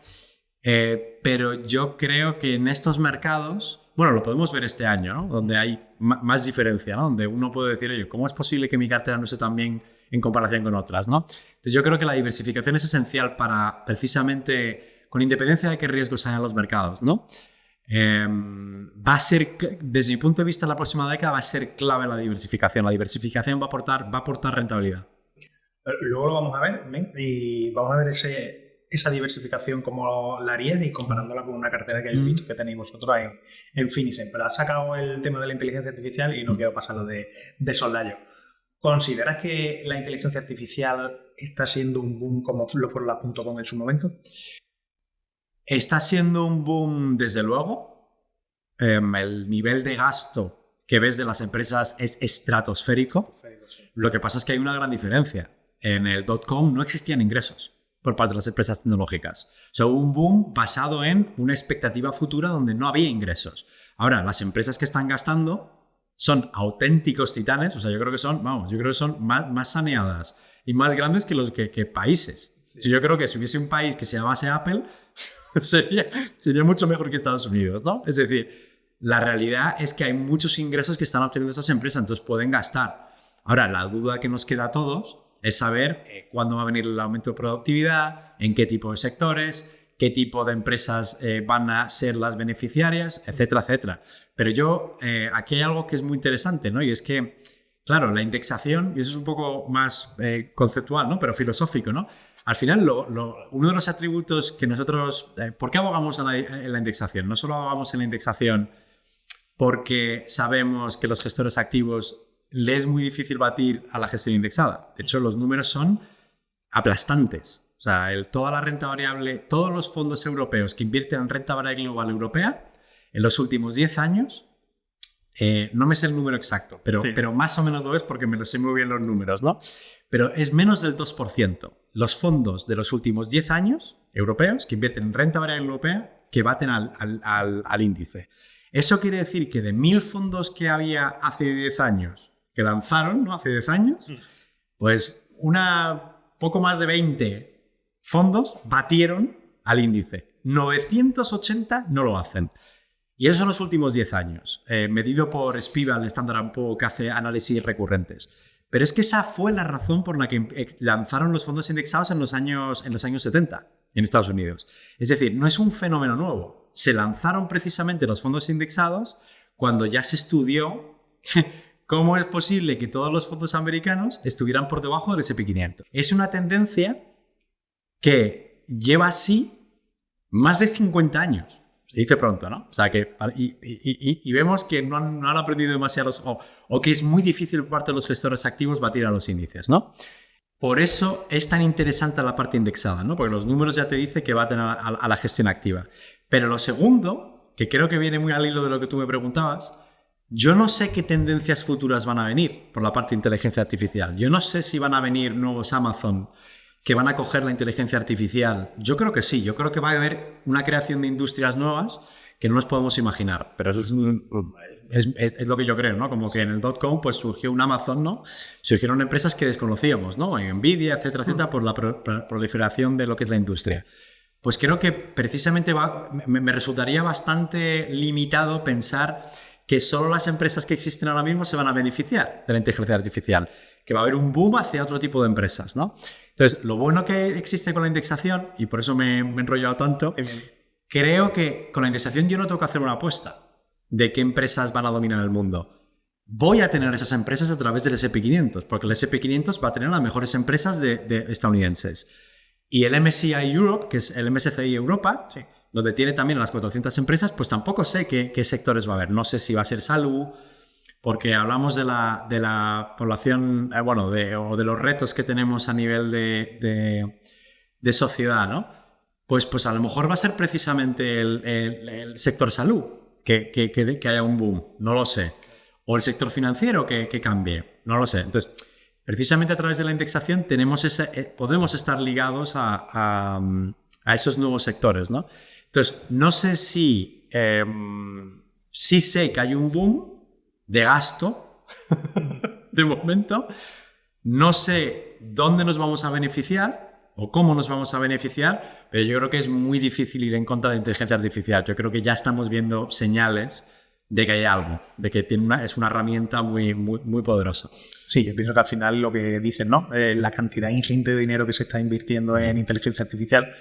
Pero yo creo que en estos mercados, bueno, lo podemos ver este año, ¿no? Donde hay más diferencia, ¿no? Donde uno puede decir, oye, ¿cómo es posible que mi cartera no esté tan bien en comparación con otras, ¿no? Entonces yo creo que la diversificación es esencial para, precisamente, con independencia de qué riesgos hay en los mercados, ¿no? Va a ser, desde mi punto de vista, en la próxima década va a ser clave la diversificación. La diversificación va a aportar rentabilidad. Luego lo vamos a ver, ¿ven? Y vamos a ver esa diversificación como la harías y comparándola con una cartera que habéis visto que tenéis vosotros en Finicent. Pero has sacado el tema de la inteligencia artificial y no quiero pasarlo de soslayo. ¿Consideras que la inteligencia artificial está siendo un boom como lo fueron las .com en su momento? Está siendo un boom, desde luego. El nivel de gasto que ves de las empresas es estratosférico. Sí. Lo que pasa es que hay una gran diferencia. En el .com no existían ingresos por parte de las empresas tecnológicas. O sea, hubo un boom basado en una expectativa futura donde no había ingresos. Ahora, las empresas que están gastando son auténticos titanes, o sea, yo creo que son más saneadas y más grandes que países. Sí. Yo creo que si hubiese un país que se llamase Apple, sería mucho mejor que Estados Unidos, ¿no? Es decir, la realidad es que hay muchos ingresos que están obteniendo estas empresas, entonces pueden gastar. Ahora, la duda que nos queda a todos es saber cuándo va a venir el aumento de productividad, en qué tipo de sectores, qué tipo de empresas van a ser las beneficiarias, etcétera, etcétera. Pero aquí hay algo que es muy interesante, ¿no? Y es que, claro, la indexación, y eso es un poco más conceptual, ¿no? Pero filosófico, ¿no? Al final, uno de los atributos que nosotros... ¿Por qué abogamos en la indexación? No solo abogamos en la indexación porque sabemos que los gestores activos les es muy difícil batir a la gestión indexada. De hecho, los números son aplastantes. O sea, toda la renta variable, todos los fondos europeos que invierten en renta variable global europea, en los últimos 10 años, no me sé el número exacto, pero más o menos lo es porque me lo sé muy bien los números, ¿no? Pero es menos del 2%. Los fondos de los últimos 10 años europeos que invierten en renta variable europea que baten al índice. Eso quiere decir que de 1.000 fondos que había hace 10 años, que lanzaron, ¿no? Hace 10 años, pues poco más de 20 fondos batieron al índice. 980 no lo hacen. Y eso en los últimos 10 años, medido por Spival, Standard & Poor's, que hace análisis recurrentes. Pero es que esa fue la razón por la que lanzaron los fondos indexados en los años 70 en Estados Unidos. Es decir, no es un fenómeno nuevo. Se lanzaron precisamente los fondos indexados cuando ya se estudió ¿cómo es posible que todos los fondos americanos estuvieran por debajo del S&P 500? Es una tendencia que lleva así más de 50 años. Se dice pronto, ¿no? O sea, que, y vemos que no han aprendido demasiados, o que es muy difícil por parte de los gestores activos batir a los índices, ¿no? Por eso es tan interesante la parte indexada, ¿no? Porque los números ya te dicen que baten a la gestión activa. Pero lo segundo, que creo que viene muy al hilo de lo que tú me preguntabas, yo no sé qué tendencias futuras van a venir por la parte de inteligencia artificial. Yo no sé si van a venir nuevos Amazon que van a coger la inteligencia artificial. Yo creo que sí. Yo creo que va a haber una creación de industrias nuevas que no nos podemos imaginar. Pero eso es lo que yo creo, ¿no? Como que en el .com pues surgió un Amazon, ¿no? Surgieron empresas que desconocíamos, ¿no? En Nvidia, etcétera, etcétera, por la proliferación de lo que es la industria. Pues creo que precisamente me resultaría bastante limitado pensar que solo las empresas que existen ahora mismo se van a beneficiar de la inteligencia artificial, que va a haber un boom hacia otro tipo de empresas, ¿no? Entonces, lo bueno que existe con la indexación, y por eso me he enrollado tanto, creo que con la indexación yo no tengo que hacer una apuesta de qué empresas van a dominar el mundo. Voy a tener esas empresas a través del S&P 500, porque el S&P 500 va a tener las mejores empresas de estadounidenses. Y el MSCI Europe, que es el MSCI Europa, sí, donde tiene también las 400 empresas, pues tampoco sé qué sectores va a haber. No sé si va a ser salud, porque hablamos de la población, o de los retos que tenemos a nivel de sociedad, ¿no? Pues a lo mejor va a ser precisamente el sector salud que haya un boom, no lo sé. O el sector financiero que cambie, no lo sé. Entonces, precisamente a través de la indexación podemos estar ligados a esos nuevos sectores, ¿no? Entonces, no sé si... sí sé que hay un boom de gasto, de momento. No sé dónde nos vamos a beneficiar o cómo nos vamos a beneficiar, pero yo creo que es muy difícil ir en contra de la inteligencia artificial. Yo creo que ya estamos viendo señales de que hay algo, de que es una herramienta muy, muy, muy poderosa. Sí, yo pienso que al final lo que dicen, ¿no? La cantidad ingente de dinero que se está invirtiendo en inteligencia artificial,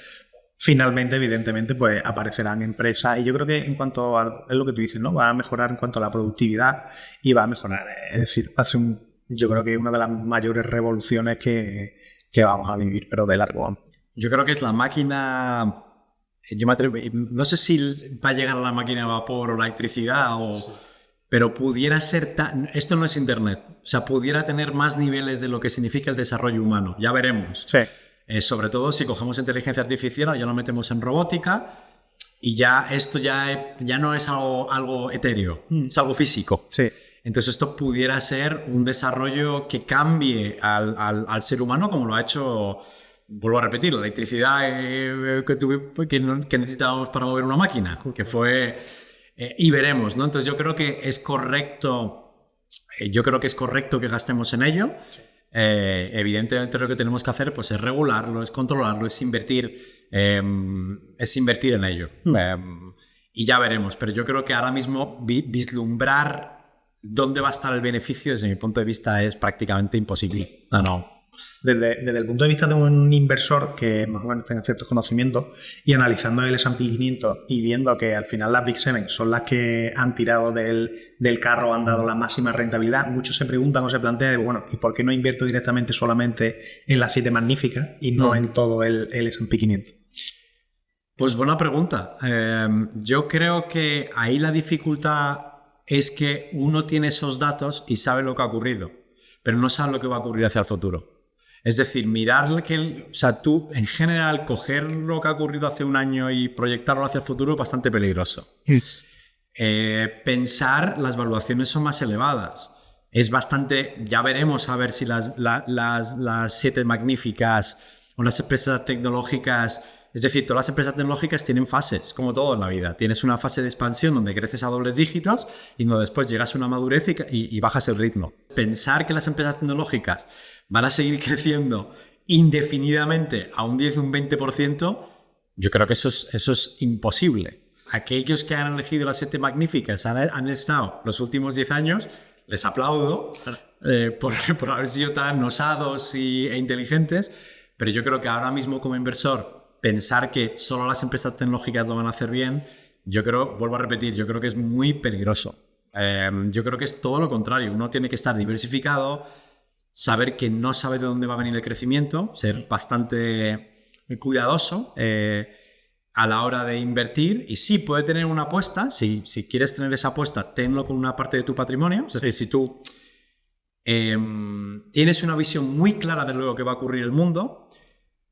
finalmente, evidentemente, pues aparecerán empresas. Y yo creo que en cuanto a es lo que tú dices, ¿no? Va a mejorar en cuanto a la productividad y va a mejorar. Es decir, va a ser yo creo que es una de las mayores revoluciones que vamos a vivir, pero de largo. Yo creo que es la máquina... Yo me atrevo, no sé si va a llegar a la máquina de vapor o la electricidad, pero pudiera ser esto no es Internet, o sea, pudiera tener más niveles de lo que significa el desarrollo humano. Ya veremos. Sí. Sobre todo si cogemos inteligencia artificial, ya lo metemos en robótica y ya esto ya no es algo etéreo, es algo físico. Sí. Entonces esto pudiera ser un desarrollo que cambie al ser humano como lo ha hecho... Vuelvo a repetir, la electricidad que necesitábamos para mover una máquina, que fue... y veremos, ¿no? Entonces yo creo que es correcto, que gastemos en ello. Evidentemente lo que tenemos que hacer pues, es regularlo, es controlarlo, es invertir en ello. Y ya veremos, pero yo creo que ahora mismo vislumbrar dónde va a estar el beneficio desde mi punto de vista es prácticamente imposible. No. Desde el punto de vista de un inversor que más o menos tenga ciertos conocimientos y analizando el S&P 500 y viendo que al final las Big Seven son las que han tirado del carro, han dado la máxima rentabilidad, muchos se preguntan o se plantean, bueno, ¿y por qué no invierto directamente solamente en las 7 magníficas y no en todo el S&P 500? Pues buena pregunta. Yo creo que ahí la dificultad es que uno tiene esos datos y sabe lo que ha ocurrido, pero no sabe lo que va a ocurrir hacia el futuro. Es decir, mirar tú, en general, coger lo que ha ocurrido hace un año y proyectarlo hacia el futuro es bastante peligroso. Pensar, las valuaciones son más elevadas. Es bastante, ya veremos a ver si las 7 magníficas o las empresas tecnológicas, es decir, todas las empresas tecnológicas tienen fases, como todo en la vida. Tienes una fase de expansión donde creces a dobles dígitos y donde después llegas a una madurez y bajas el ritmo. Pensar que las empresas tecnológicas van a seguir creciendo indefinidamente a un 10 o un 20%, yo creo que eso es imposible. Aquellos que han elegido las 7 magníficas han estado los últimos 10 años, les aplaudo por haber sido tan osados e inteligentes, pero yo creo que ahora mismo como inversor, pensar que solo las empresas tecnológicas lo van a hacer bien, vuelvo a repetir, yo creo que es muy peligroso. Yo creo que es todo lo contrario. Uno tiene que estar diversificado, saber que no sabe de dónde va a venir el crecimiento, ser bastante cuidadoso a la hora de invertir. Y sí, puede tener una apuesta. Si quieres tener esa apuesta, tenlo con una parte de tu patrimonio. Es decir, si tú tienes una visión muy clara de lo que va a ocurrir en el mundo,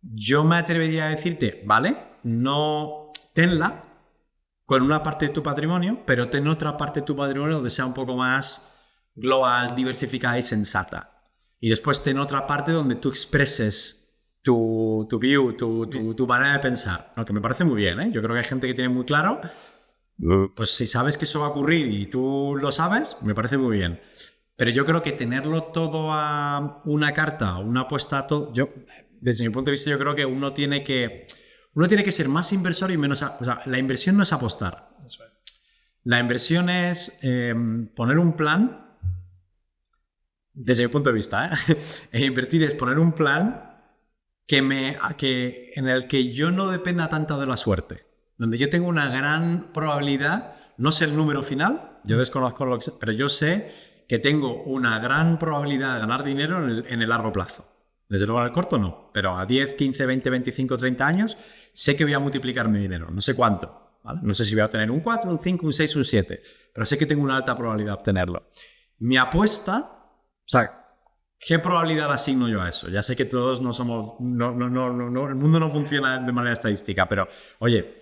yo me atrevería a decirte, vale, no tenla con una parte de tu patrimonio, pero ten otra parte de tu patrimonio donde sea un poco más global, diversificada y sensata. Y después ten otra parte donde tú expreses tu view, tu manera de pensar, ¿no? Que me parece muy bien, ¿eh? Yo creo que hay gente que tiene muy claro, pues si sabes que eso va a ocurrir y tú lo sabes, me parece muy bien. Pero yo creo que tenerlo todo a una carta, una apuesta a todo... Desde mi punto de vista, yo creo que uno tiene que ser más inversor y menos... O sea, la inversión no es apostar. La inversión es poner un plan, desde mi punto de vista, invertir es poner un plan en el que yo no dependa tanto de la suerte. Donde yo tengo una gran probabilidad, no sé el número final, yo desconozco lo que sé, pero yo sé que tengo una gran probabilidad de ganar dinero en el largo plazo. Desde luego al corto no, pero a 10, 15, 20, 25, 30 años sé que voy a multiplicar mi dinero, no sé cuánto, ¿vale? No sé si voy a obtener un 4, un 5, un 6, un 7, pero sé que tengo una alta probabilidad de obtenerlo. Mi apuesta, o sea, ¿qué probabilidad asigno yo a eso? Ya sé que todos no somos, no, el mundo no funciona de manera estadística, pero oye,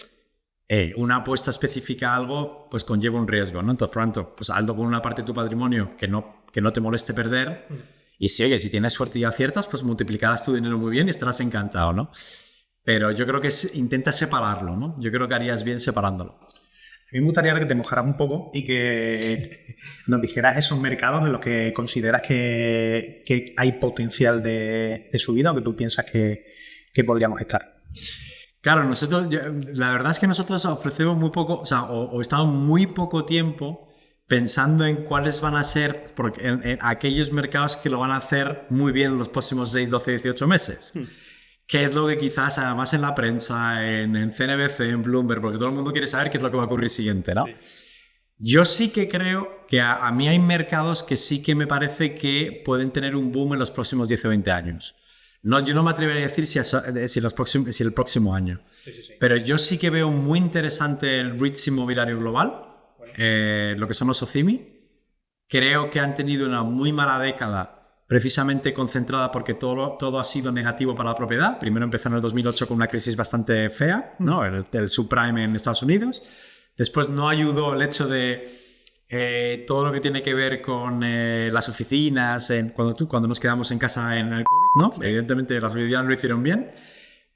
una apuesta específica a algo pues conlleva un riesgo, ¿no? Entonces, por tanto, pues hazlo con una parte de tu patrimonio que no te moleste perder. Y si tienes suerte y aciertas, pues multiplicarás tu dinero muy bien y estarás encantado, ¿no? Pero yo creo que intenta separarlo, ¿no? Yo creo que harías bien separándolo. A mí me gustaría que te mojaras un poco y que nos dijeras esos mercados en los que consideras que hay potencial de subida o que tú piensas que podríamos estar. Claro, la verdad es que nosotros ofrecemos muy poco, o sea, o estamos muy poco tiempo pensando en cuáles van a ser en aquellos mercados que lo van a hacer muy bien en los próximos 6, 12, 18 meses. Que es lo que quizás, además en la prensa, en CNBC, en Bloomberg, porque todo el mundo quiere saber qué es lo que va a ocurrir siguiente, ¿no? Sí. Yo sí que creo que a mí hay mercados que sí que me parece que pueden tener un boom en los próximos 10 o 20 años. No, yo no me atrevería a decir si el próximo año. Sí. Pero yo sí que veo muy interesante el REITs inmobiliario global. Lo que son los OCIMI. Creo que han tenido una muy mala década, precisamente concentrada porque todo ha sido negativo para la propiedad. Primero empezó en el 2008 con una crisis bastante fea, ¿no? el subprime en Estados Unidos. Después no ayudó el hecho de todo lo que tiene que ver con las oficinas, cuando nos quedamos en casa en el COVID, ¿no? Sí. Evidentemente las oficinas no lo hicieron bien,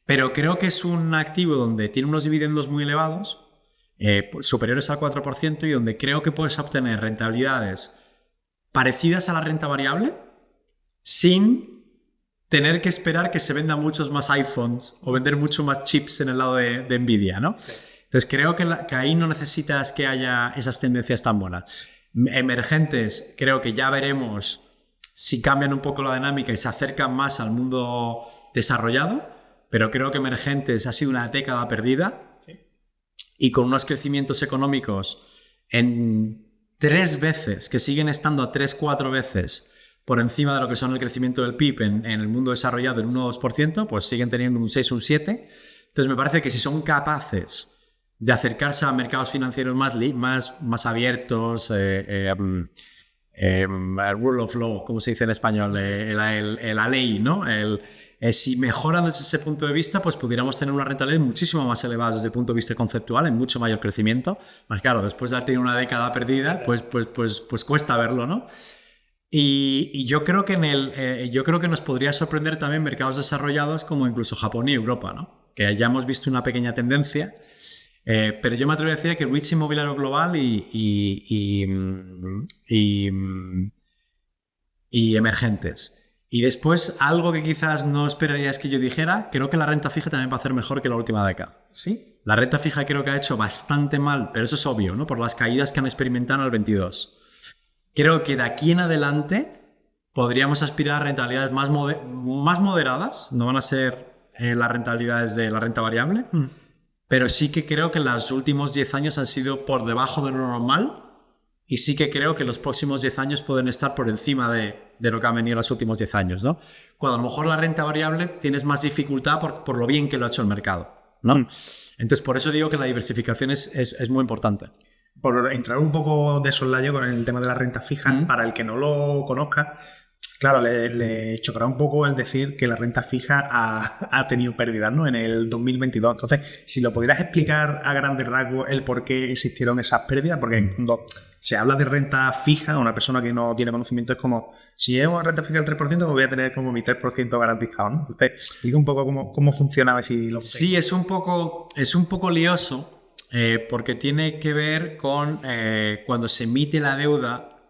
pero creo que es un activo donde tiene unos dividendos muy elevados, superiores al 4%, y donde creo que puedes obtener rentabilidades parecidas a la renta variable sin tener que esperar que se vendan muchos más iPhones o vender mucho más chips en el lado de Nvidia, ¿no? Sí. Entonces creo que ahí no necesitas que haya esas tendencias tan buenas. Emergentes, creo que ya veremos si cambian un poco la dinámica y se acercan más al mundo desarrollado, pero creo que emergentes ha sido una década perdida. Y con unos crecimientos económicos en 3 veces, que siguen estando a 3-4 veces por encima de lo que son el crecimiento del PIB en el mundo desarrollado en 1-2%, pues siguen teniendo un 6 un 7. Entonces me parece que si son capaces de acercarse a mercados financieros más abiertos, rule of law, como se dice en español, la ley, ¿no? Si mejoran desde ese punto de vista, pues pudiéramos tener una rentabilidad muchísimo más elevada desde el punto de vista conceptual, en mucho mayor crecimiento. Más claro, después de haber tenido una década perdida, pues cuesta verlo, ¿no? Y yo creo que yo creo que nos podría sorprender también mercados desarrollados como incluso Japón y Europa, ¿no? Que ya hemos visto una pequeña tendencia, pero yo me atrevo a decir que el REITs inmobiliario global y emergentes. Y después, algo que quizás no esperarías que yo dijera, creo que la renta fija también va a hacer mejor que la última década. ¿Sí? La renta fija creo que ha hecho bastante mal, pero eso es obvio, ¿no? Por las caídas que han experimentado en el 22. Creo que de aquí en adelante podríamos aspirar a rentabilidades más moderadas, no van a ser las rentabilidades de la renta variable, pero sí que creo que en los últimos 10 años han sido por debajo de lo normal y sí que creo que los próximos 10 años pueden estar por encima de lo que han venido los últimos 10 años, ¿no? Cuando a lo mejor la renta variable tienes más dificultad por lo bien que lo ha hecho el mercado, ¿no? Entonces, por eso digo que la diversificación es muy importante. Por entrar un poco de soslayo con el tema de la renta fija, para el que no lo conozca, claro, le chocará un poco el decir que la renta fija ha tenido pérdidas, ¿no? En el 2022. Entonces, si lo pudieras explicar a grandes rasgos el por qué existieron esas pérdidas, porque cuando se habla de renta fija, una persona que no tiene conocimiento es como, si llevo una renta fija del 3%, pues voy a tener como mi 3% garantizado, ¿no? Entonces, explica un poco cómo funcionaba. Sí, es un poco lioso. Porque tiene que ver con cuando se emite la deuda,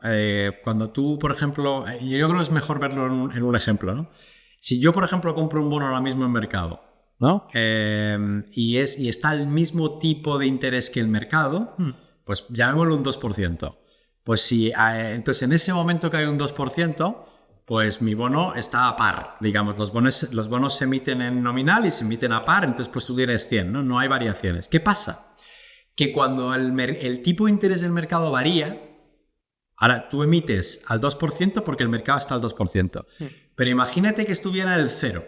cuando tú, por ejemplo, yo creo que es mejor verlo en un ejemplo, ¿no? Si yo, por ejemplo, compro un bono ahora mismo en mercado, ¿no? Y está el mismo tipo de interés que el mercado, pues llamémoslo un 2%. Pues si, entonces en ese momento que hay un 2%, pues mi bono está a par, digamos, los bonos se emiten en nominal y se emiten a par, entonces pues tú tienes 100, ¿no? No hay variaciones. ¿Qué pasa? Que cuando el tipo de interés del mercado varía, ahora tú emites al 2% porque el mercado está al 2%. Pero imagínate que estuviera el 0.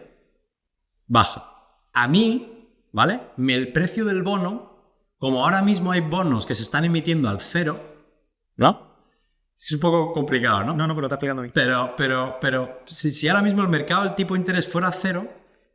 Baja. A mí, ¿vale? El precio del bono, como ahora mismo hay bonos que se están emitiendo al 0, ¿no? Es un poco complicado, ¿no? No, pero está explicando bien. Pero si ahora mismo el mercado, el tipo de interés fuera 0,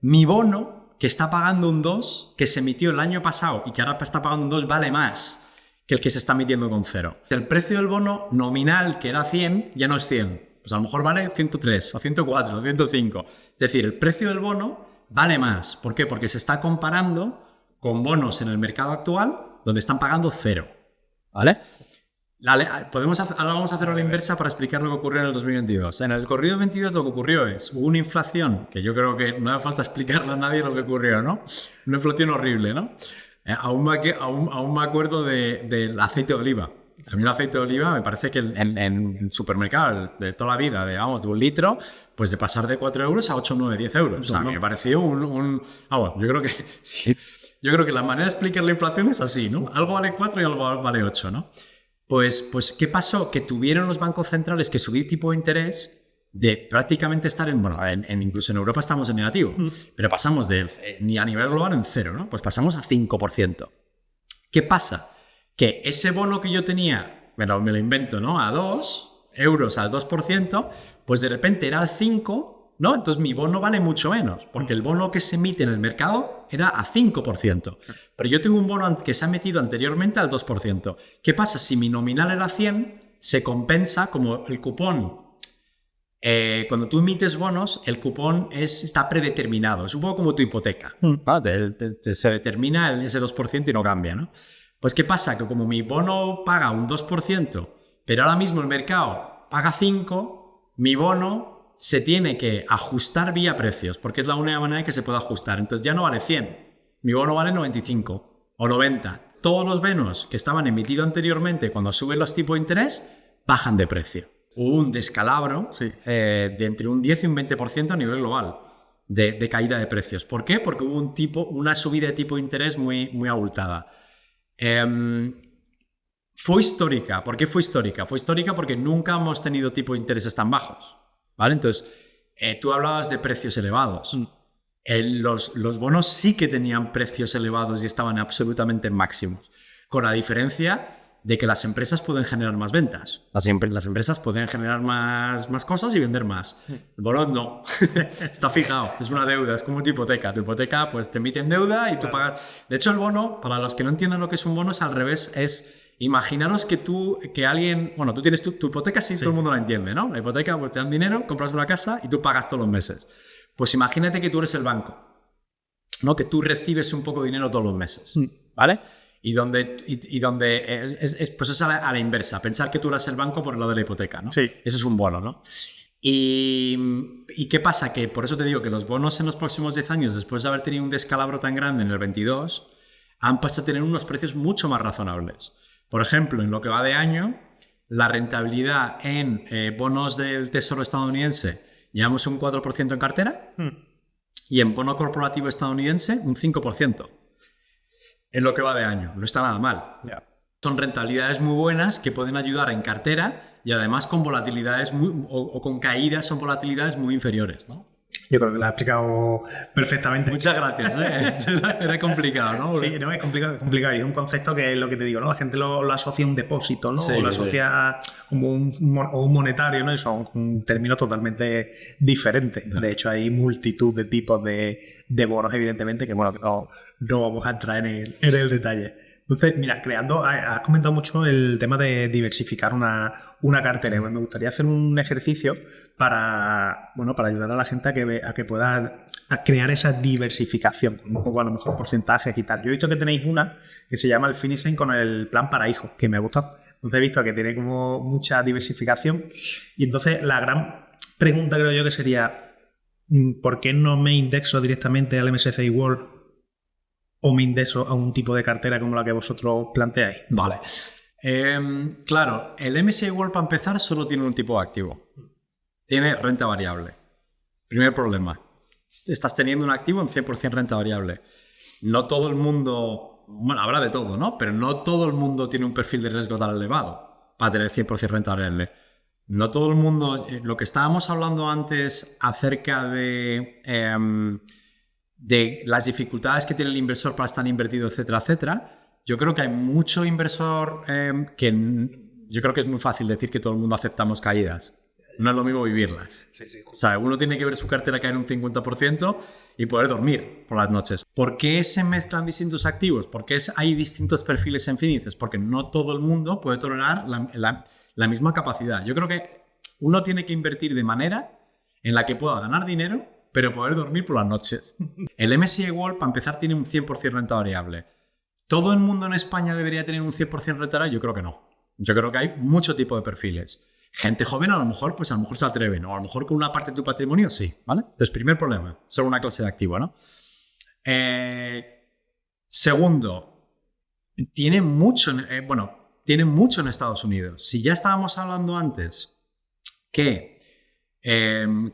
mi bono, que está pagando un 2, que se emitió el año pasado y que ahora está pagando un 2, vale más que el que se está emitiendo con 0. El precio del bono nominal, que era 100, ya no es 100. Pues a lo mejor vale 103, o 104, o 105. Es decir, el precio del bono vale más. ¿Por qué? Porque se está comparando con bonos en el mercado actual donde están pagando 0. ¿Vale? Ahora vamos a hacerlo a la inversa para explicar lo que ocurrió en el 2022. En el corrido 22 lo que ocurrió es, hubo una inflación, que yo creo que no hace falta explicarle a nadie lo que ocurrió, ¿no? Una inflación horrible, ¿no? Aún me acuerdo del aceite de oliva. A mí el aceite de oliva me parece que en supermercado de toda la vida, de un litro, pues de pasar de 4 euros a 8, 9, 10 euros. O sea, me pareció yo creo que sí. Yo creo que la manera de explicar la inflación es así, ¿no? Algo vale 4 y algo vale 8, ¿no? Pues, ¿qué pasó? Que tuvieron los bancos centrales que subir tipo de interés de prácticamente estar incluso en Europa estamos en negativo, pero pasamos ni a nivel global en 0, ¿no? Pues pasamos a 5%. ¿Qué pasa? Que ese bono que yo tenía, me lo invento, ¿no? A 2 euros al 2%, pues de repente era al 5%, ¿no? Entonces mi bono vale mucho menos, porque el bono que se emite en el mercado era a 5%. Pero yo tengo un bono que se ha metido anteriormente al 2%. ¿Qué pasa? Si mi nominal era 100, se compensa como el cupón. Cuando tú emites bonos, el cupón está predeterminado. Es un poco como tu hipoteca. Se determina ese 2% y no cambia, ¿no? Pues ¿qué pasa? Que como mi bono paga un 2%, pero ahora mismo el mercado paga 5%, mi bono se tiene que ajustar vía precios, porque es la única manera que se puede ajustar. Entonces ya no vale 100, mi bono vale 95 o 90. Todos los bonos que estaban emitidos anteriormente, cuando suben los tipos de interés, bajan de precio. Hubo un descalabro de entre un 10 y un 20% a nivel global de caída de precios. ¿Por qué? Porque hubo una subida de tipo de interés muy, muy abultada. Fue histórica. ¿Por qué fue histórica? Fue histórica porque nunca hemos tenido tipos de intereses tan bajos. ¿Vale? Entonces, tú hablabas de precios elevados. Los bonos sí que tenían precios elevados y estaban absolutamente en máximos, con la diferencia de que las empresas pueden generar más ventas. Las empresas pueden generar más cosas y vender más. El bono no. Está fijado. Es una deuda. Es como tu hipoteca. Tu hipoteca, pues te emiten deuda y tú pagas. De hecho, el bono, para los que no entiendan lo que es un bono, es al revés. Imaginaros que alguien... Bueno, tú tienes tu hipoteca, sí, todo el mundo la entiende, ¿no? La hipoteca, pues te dan dinero, compras una casa y tú pagas todos los meses. Pues imagínate que tú eres el banco, ¿no? Que tú recibes un poco de dinero todos los meses, ¿vale? Y donde pues es a la inversa. Pensar que tú eres el banco por el lado de la hipoteca, ¿no? Sí. Eso es un bono, ¿no? ¿Y qué pasa? Que por eso te digo que los bonos en los próximos 10 años, después de haber tenido un descalabro tan grande en el 22, han pasado a tener unos precios mucho más razonables. Por ejemplo, en lo que va de año, la rentabilidad en bonos del Tesoro estadounidense llevamos un 4% en cartera y en bono corporativo estadounidense un 5%. En lo que va de año. No está nada mal. Son rentabilidades muy buenas que pueden ayudar en cartera y además con volatilidades o con caídas o volatilidades muy inferiores, ¿no? Yo creo que lo has explicado perfectamente. Muchas gracias, ¿eh? Era complicado, ¿no? Sí, no, es complicado. Y es un concepto que es lo que te digo, ¿no? La gente lo asocia a un depósito, ¿no? Sí, o lo asocia como un monetario, ¿no? Y son un término totalmente diferente. De hecho, hay multitud de tipos de bonos, evidentemente, que bueno, que no vamos a entrar en el detalle. Entonces, mira, has comentado mucho el tema de diversificar una cartera. Me gustaría hacer un ejercicio para ayudar a la gente a que pueda crear esa diversificación, con un poco a lo mejor porcentajes y tal. Yo he visto que tenéis una que se llama el Finicen con el plan para hijos, que me ha gustado. Entonces he visto que tiene como mucha diversificación y entonces la gran pregunta creo yo que sería ¿por qué no me indexo directamente al MSCI World o me indexo a un tipo de cartera como la que vosotros planteáis? Vale. Claro, el MSCI World para empezar solo tiene un tipo de activo. Tiene renta variable. Primer problema. Estás teniendo un activo en 100% renta variable. No todo el mundo, bueno, habrá de todo, ¿no? Pero no todo el mundo tiene un perfil de riesgo tan elevado para tener 100% renta variable. No todo el mundo, lo que estábamos hablando antes acerca de las dificultades que tiene el inversor para estar invertido, etcétera, etcétera. Yo creo que hay mucho inversor yo creo que es muy fácil decir que todo el mundo aceptamos caídas. No es lo mismo vivirlas. Sí. O sea, uno tiene que ver su cartera caer un 50% y poder dormir por las noches. ¿Por qué se mezclan distintos activos? ¿Por qué hay distintos perfiles en índices? Porque no todo el mundo puede tolerar la misma capacidad. Yo creo que uno tiene que invertir de manera en la que pueda ganar dinero, pero poder dormir por las noches. El MSCI World, para empezar, tiene un 100% renta variable. ¿Todo el mundo en España debería tener un 100% renta variable? Yo creo que no. Yo creo que hay mucho tipo de perfiles. Gente joven a lo mejor se atreven, o a lo mejor con una parte de tu patrimonio sí, ¿vale? Entonces, primer problema, solo una clase de activo, ¿no? Segundo, tiene mucho en Estados Unidos. Si ya estábamos hablando antes que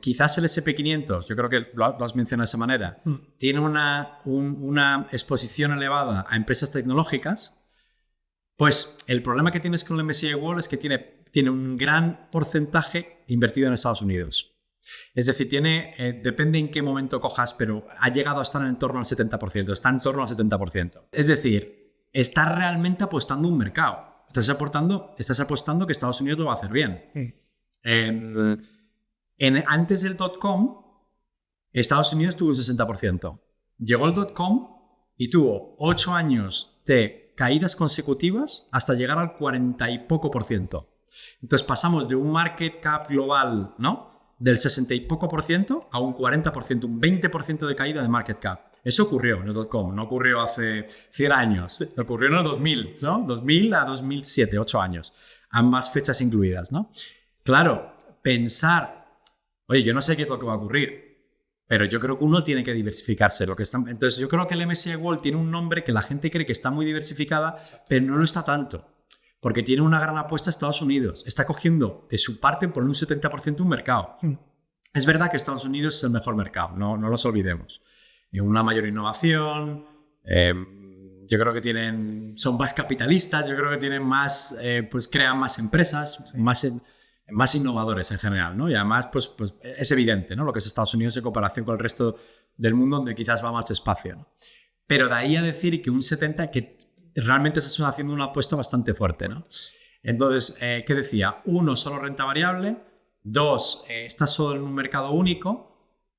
quizás el SP500, yo creo que lo has mencionado de esa manera, tiene una exposición elevada a empresas tecnológicas, pues el problema que tienes con el MSCI World es que tiene un gran porcentaje invertido en Estados Unidos. Es decir, depende en qué momento cojas, pero ha llegado a estar en torno al 70%, está en torno al 70%. Es decir, estás realmente apostando un mercado. Estás apostando que Estados Unidos lo va a hacer bien. Antes del .com, Estados Unidos tuvo un 60%. Llegó el .com y tuvo 8 años de caídas consecutivas hasta llegar al 40 y poco por ciento. Entonces pasamos de un market cap global, ¿no?, del 60 y poco por ciento a un 40%, un 20% de caída de market cap. Eso ocurrió en el .com, no ocurrió hace 100 años, ocurrió en el 2000, ¿no? 2000 a 2007, 8 años, ambas fechas incluidas, ¿no? Claro, pensar, oye, yo no sé qué es lo que va a ocurrir, pero yo creo que uno tiene que diversificarse. Entonces yo creo que el MSCI World tiene un nombre que la gente cree que está muy diversificada, pero no lo está tanto. Porque tiene una gran apuesta a Estados Unidos. Está cogiendo de su parte por un 70% un mercado. Es verdad que Estados Unidos es el mejor mercado, no nos olvidemos. Y una mayor innovación, yo creo que son más capitalistas, yo creo que tienen más, crean más empresas, más innovadores en general, ¿no? Y además, pues es evidente, ¿no?, lo que es Estados Unidos en comparación con el resto del mundo, donde quizás va más despacio, ¿no? Pero de ahí a decir que un 70%, que realmente se está haciendo una apuesta bastante fuerte, ¿no? Entonces, ¿qué decía? 1, solo renta variable. 2, estás solo en un mercado único.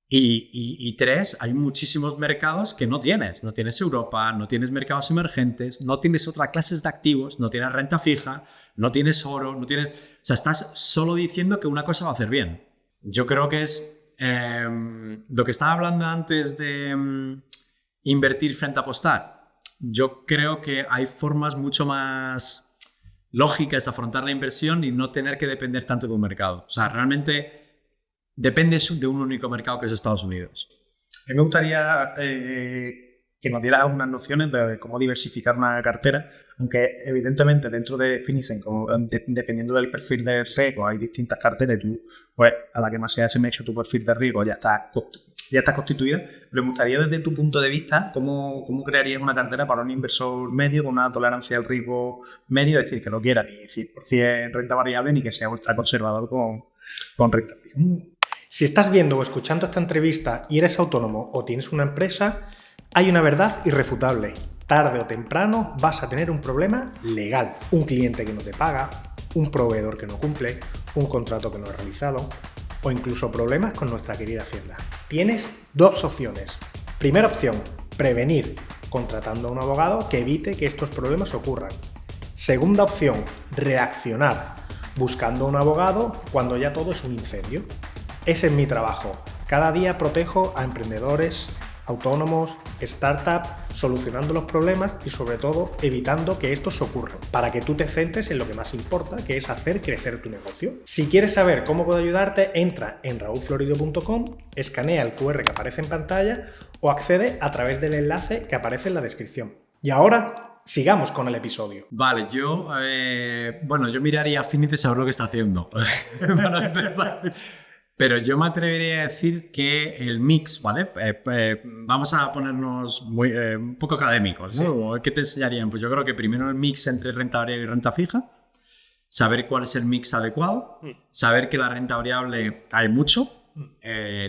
Y 3, hay muchísimos mercados que no tienes. No tienes Europa, no tienes mercados emergentes, no tienes otras clases de activos, no tienes renta fija, no tienes oro, no tienes... O sea, estás solo diciendo que una cosa va a hacer bien. Yo creo que es lo que estaba hablando antes de invertir frente a apostar. Yo creo que hay formas mucho más lógicas de afrontar la inversión y no tener que depender tanto de un mercado. O sea, realmente depende de un único mercado, que es Estados Unidos. A mí me gustaría que nos dieras algunas nociones de cómo diversificar una cartera, aunque evidentemente dentro de Finicen, dependiendo del perfil de riesgo, hay distintas carteras y tú, pues a la que más se asemeja tu perfil de riesgo ya está ya está constituida, pero me gustaría desde tu punto de vista, ¿cómo crearías una cartera para un inversor medio con una tolerancia al riesgo medio? Es decir, que no quiera ni 100% renta variable ni que sea ultra conservador con renta fija. Si estás viendo o escuchando esta entrevista y eres autónomo o tienes una empresa, hay una verdad irrefutable. Tarde o temprano vas a tener un problema legal. Un cliente que no te paga, un proveedor que no cumple, un contrato que no es realizado o incluso problemas con nuestra querida Hacienda. Tienes dos opciones. Primera opción, prevenir, contratando a un abogado que evite que estos problemas ocurran. Segunda opción, reaccionar, buscando a un abogado cuando ya todo es un incendio. Ese es mi trabajo. Cada día protejo a emprendedores, autónomos, startups, solucionando los problemas y sobre todo evitando que estos ocurran, para que tú te centres en lo que más importa, que es hacer crecer tu negocio. Si quieres saber cómo puedo ayudarte, entra en raulflorido.com, escanea el QR que aparece en pantalla o accede a través del enlace que aparece en la descripción. Y ahora, sigamos con el episodio. Vale, yo miraría a Finite a saber lo que está haciendo. Para empezar. Pero yo me atrevería a decir que el mix, ¿vale? Vamos a ponernos un poco académicos, ¿no? Sí. ¿Qué te enseñarían? Pues yo creo que primero el mix entre renta variable y renta fija, saber cuál es el mix adecuado, saber que la renta variable hay mucho,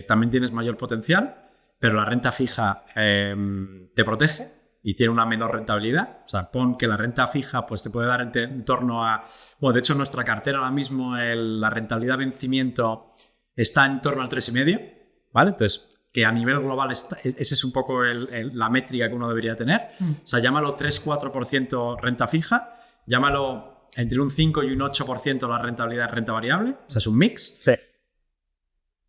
también tienes mayor potencial, pero la renta fija te protege y tiene una menor rentabilidad. O sea, pon que la renta fija pues te puede dar en torno a... Bueno, de hecho, en nuestra cartera ahora mismo la rentabilidad de vencimiento está en torno al 3,5, ¿vale? Entonces, que a nivel global esa es un poco la métrica que uno debería tener. O sea, llámalo 3-4% renta fija, llámalo entre un 5 y un 8% la rentabilidad de renta variable. O sea, es un mix. Sí.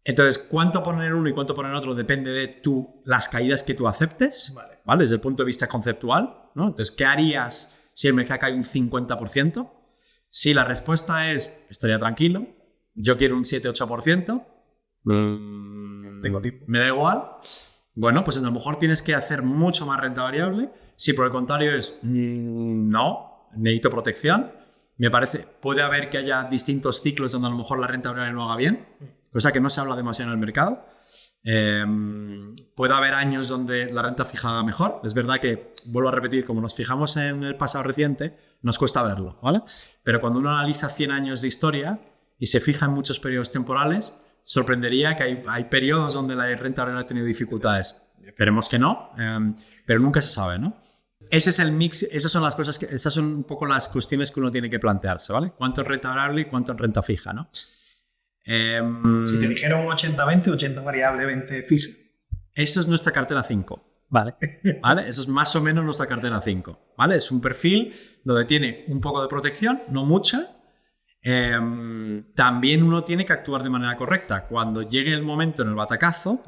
Entonces, cuánto poner en uno y cuánto poner en otro depende de las caídas que tú aceptes, ¿vale? Desde el punto de vista conceptual, ¿no? Entonces, ¿qué harías si el mercado cae un 50%? Si la respuesta es, estaría tranquilo, yo quiero un 7-8%, tengo tiempo. Me da igual. Bueno, pues a lo mejor tienes que hacer mucho más renta variable. Si por el contrario es, no, necesito protección, me parece, puede haber que haya distintos ciclos donde a lo mejor la renta variable no haga bien, cosa que no se habla demasiado en el mercado. Puede haber años donde la renta fija haga mejor. Es verdad que, vuelvo a repetir, como nos fijamos en el pasado reciente, nos cuesta verlo, ¿vale? Pero cuando uno analiza 100 años de historia y se fija en muchos periodos temporales, sorprendería que hay periodos donde la renta variable ha tenido dificultades. Esperemos que no, pero nunca se sabe, ¿no? Ese es el mix, esas son un poco las cuestiones que uno tiene que plantearse, ¿vale? ¿Cuánto es renta variable y cuánto es renta fija, ¿no? Si te dijeron 80-20, 80 variable, 20 fija. Eso es nuestra cartera 5. Vale. ¿Vale? Eso es más o menos nuestra cartera 5. ¿Vale? Es un perfil donde tiene un poco de protección, no mucha. También uno tiene que actuar de manera correcta. Cuando llegue el momento en el batacazo,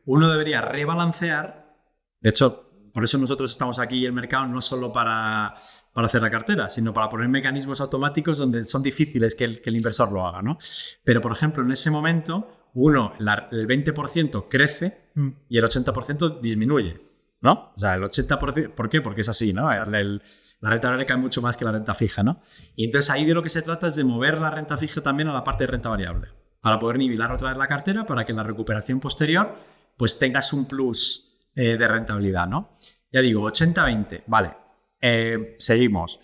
uno debería rebalancear. De hecho, por eso nosotros estamos aquí y el mercado no solo para hacer la cartera, sino para poner mecanismos automáticos donde son difíciles que el inversor lo haga, ¿no? Pero, por ejemplo, en ese momento, el 20% crece y el 80% disminuye, ¿no? O sea, el 80%, ¿por qué? Porque es así, ¿no? La renta variable cae mucho más que la renta fija, ¿no? Y entonces ahí de lo que se trata es de mover la renta fija también a la parte de renta variable, para poder nivelar otra vez la cartera, para que en la recuperación posterior pues tengas un plus de rentabilidad, ¿no? Ya digo, 80-20, vale. Seguimos.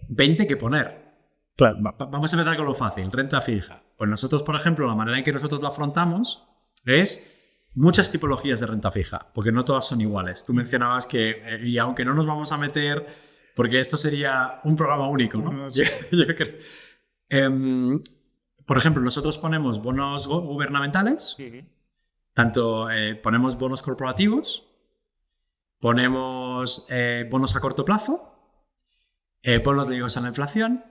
20 que poner. Claro. Vamos a empezar con lo fácil, renta fija. Pues nosotros, por ejemplo, la manera en que nosotros lo afrontamos es muchas tipologías de renta fija, porque no todas son iguales. Tú mencionabas que, y aunque no nos vamos a meter, porque esto sería un programa único, ¿no? Yo creo. Por ejemplo, nosotros ponemos bonos gubernamentales, tanto ponemos bonos corporativos, ponemos bonos a corto plazo, bonos ligados a la inflación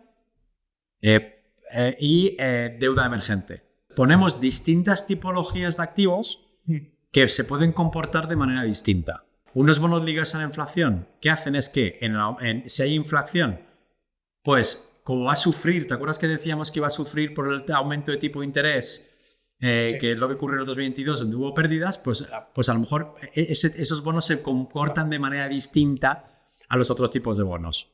y deuda emergente. Ponemos distintas tipologías de activos que se pueden comportar de manera distinta. Unos bonos ligados a la inflación, ¿qué hacen? Es que si hay inflación, pues como va a sufrir, ¿te acuerdas que decíamos que iba a sufrir por el aumento de tipo de interés? Sí. Que es lo que ocurrió en el 2022, donde hubo pérdidas, pues a lo mejor esos bonos se comportan de manera distinta a los otros tipos de bonos.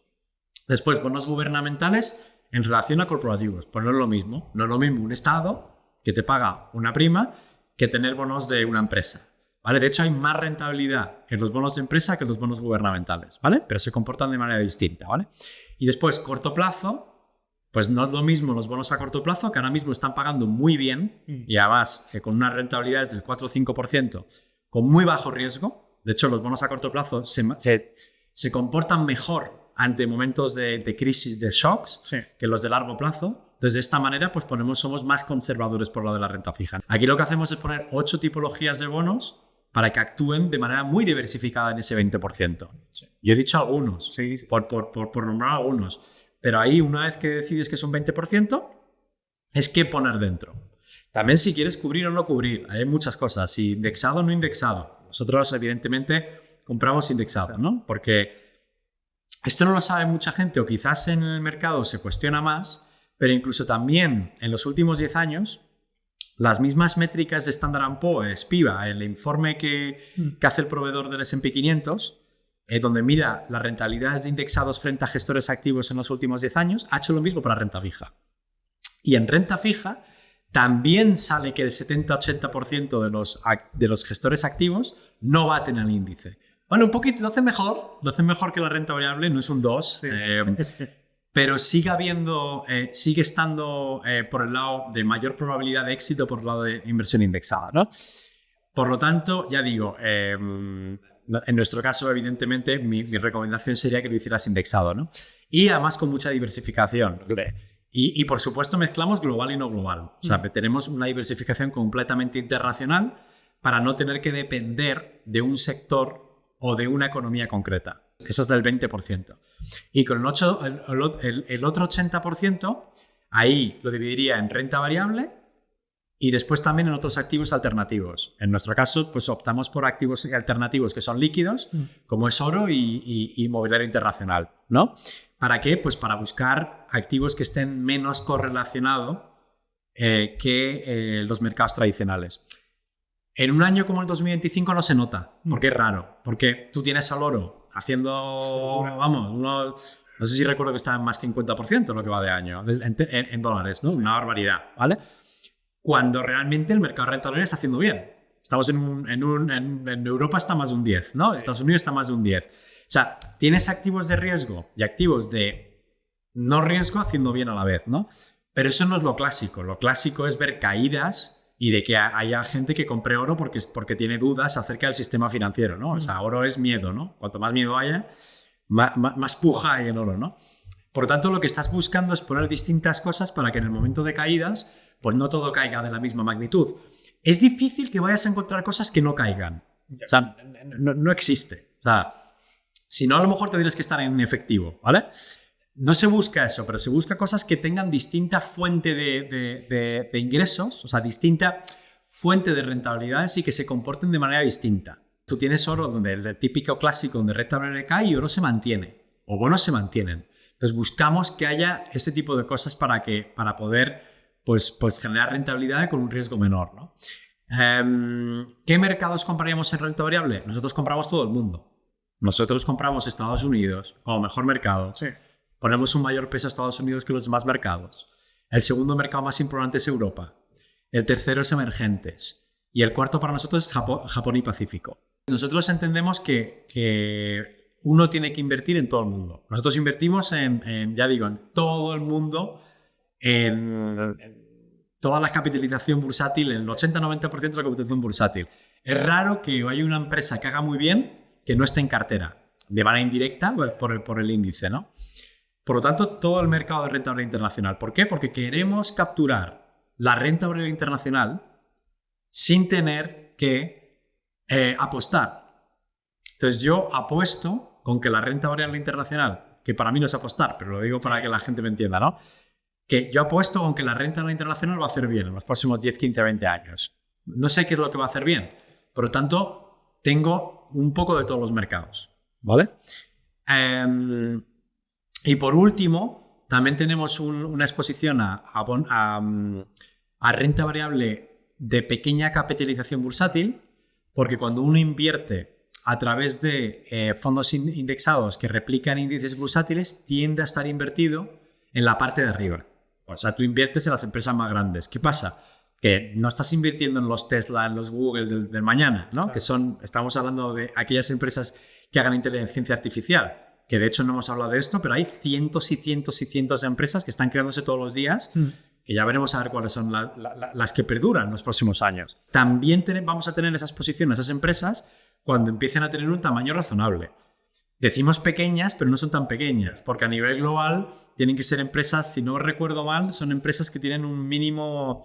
Después, bonos gubernamentales en relación a corporativos. Pues no es lo mismo. No es lo mismo un Estado que te paga una prima que tener bonos de una empresa. ¿Vale? De hecho, hay más rentabilidad en los bonos de empresa que en los bonos gubernamentales, ¿vale? Pero se comportan de manera distinta, ¿vale? Y después, corto plazo, pues no es lo mismo los bonos a corto plazo, que ahora mismo están pagando muy bien y además con unas rentabilidades del 4 o 5%, con muy bajo riesgo. De hecho, los bonos a corto plazo se comportan mejor ante momentos de crisis, de shocks, que los de largo plazo. Entonces, de esta manera, pues somos más conservadores por lo de la renta fija. Aquí lo que hacemos es poner 8 tipologías de bonos para que actúen de manera muy diversificada en ese 20%. Yo he dicho algunos, por nombrar algunos. Pero ahí, una vez que decides que es un 20%, es qué poner dentro. También si quieres cubrir o no cubrir. Hay muchas cosas. Si indexado o no indexado. Nosotros, evidentemente, compramos indexado, ¿no? Porque esto no lo sabe mucha gente o quizás en el mercado se cuestiona más, pero incluso también en los últimos 10 años, las mismas métricas de Standard & Poor's, PIBA, el informe que hace el proveedor del S&P 500, donde mira las rentabilidades de indexados frente a gestores activos en los últimos 10 años, ha hecho lo mismo para renta fija. Y en renta fija también sale que el 70-80% de los gestores activos no baten al índice. Bueno, un poquito, lo hacen mejor que la renta variable, no es un 2, pero sigue estando por el lado de mayor probabilidad de éxito por el lado de inversión indexada, ¿no? Por lo tanto, ya digo, en nuestro caso, evidentemente, mi recomendación sería que lo hicieras indexado, ¿no? Y además con mucha diversificación. Y por supuesto mezclamos global y no global. O sea, tenemos una diversificación completamente internacional para no tener que depender de un sector o de una economía concreta. Eso es del 20%. Y con el otro 80%, ahí lo dividiría en renta variable y después también en otros activos alternativos. En nuestro caso, pues optamos por activos alternativos que son líquidos, como es oro y mobiliario internacional, ¿no? ¿Para qué? Pues para buscar activos que estén menos correlacionados que los mercados tradicionales. En un año como el 2025 no se nota, porque es raro, porque tú tienes al oro haciendo, no sé si recuerdo que está en más 50% lo que va de año, en dólares, ¿no? Una barbaridad, ¿vale? Cuando realmente el mercado rentable está haciendo bien. Estamos en Europa está más de un 10, ¿no? Estados Unidos está más de un 10. O sea, tienes activos de riesgo y activos de no riesgo haciendo bien a la vez, ¿no? Pero eso no es lo clásico. Lo clásico es ver caídas y de que haya gente que compre oro porque tiene dudas acerca del sistema financiero, ¿no? O sea, oro es miedo, ¿no? Cuanto más miedo haya, más puja hay en oro, ¿no? Por lo tanto, lo que estás buscando es poner distintas cosas para que en el momento de caídas, pues no todo caiga de la misma magnitud. Es difícil que vayas a encontrar cosas que no caigan. O sea, no existe. O sea, si no, a lo mejor tendrías que estar en efectivo, ¿vale? No se busca eso, pero se busca cosas que tengan distinta fuente de ingresos, o sea, distinta fuente de rentabilidades y que se comporten de manera distinta. Tú tienes oro donde el típico clásico donde renta variable cae y oro se mantiene, o bonos se mantienen. Entonces buscamos que haya ese tipo de cosas para poder pues generar rentabilidad con un riesgo menor, ¿no? ¿Qué mercados compraríamos en renta variable? Nosotros compramos todo el mundo. Nosotros compramos Estados Unidos como mejor mercado. Sí. Ponemos un mayor peso a Estados Unidos que los demás mercados. El segundo mercado más importante es Europa. El tercero es emergentes. Y el cuarto para nosotros es Japón y Pacífico. Nosotros entendemos que uno tiene que invertir en todo el mundo. Nosotros invertimos en todo el mundo, en toda la capitalización bursátil, el 80-90% de la capitalización bursátil. Es raro que haya una empresa que haga muy bien que no esté en cartera, de manera indirecta por el índice, ¿no? Por lo tanto, todo el mercado de renta variable internacional. ¿Por qué? Porque queremos capturar la renta variable internacional sin tener que apostar. Entonces yo apuesto con que la renta variable internacional, que para mí no es apostar, pero lo digo para que la gente me entienda, ¿no? Que yo apuesto con que la renta variable internacional va a hacer bien en los próximos 10, 15, 20 años. No sé qué es lo que va a hacer bien. Por lo tanto, tengo un poco de todos los mercados, ¿vale? Y por último, también tenemos una exposición a renta variable de pequeña capitalización bursátil, porque cuando uno invierte a través de fondos indexados que replican índices bursátiles, tiende a estar invertido en la parte de arriba. O sea, tú inviertes en las empresas más grandes. ¿Qué pasa? que no estás invirtiendo en los Tesla, en los Google del mañana, ¿no? Claro. Estamos hablando de aquellas empresas que hagan inteligencia artificial, que de hecho no hemos hablado de esto, pero hay cientos y cientos y cientos de empresas que están creándose todos los días, que ya veremos a ver cuáles son las que perduran en los próximos años. También vamos a tener esas posiciones, esas empresas, cuando empiecen a tener un tamaño razonable. Decimos pequeñas, pero no son tan pequeñas, porque a nivel global tienen que ser empresas, si no recuerdo mal, son empresas que tienen un mínimo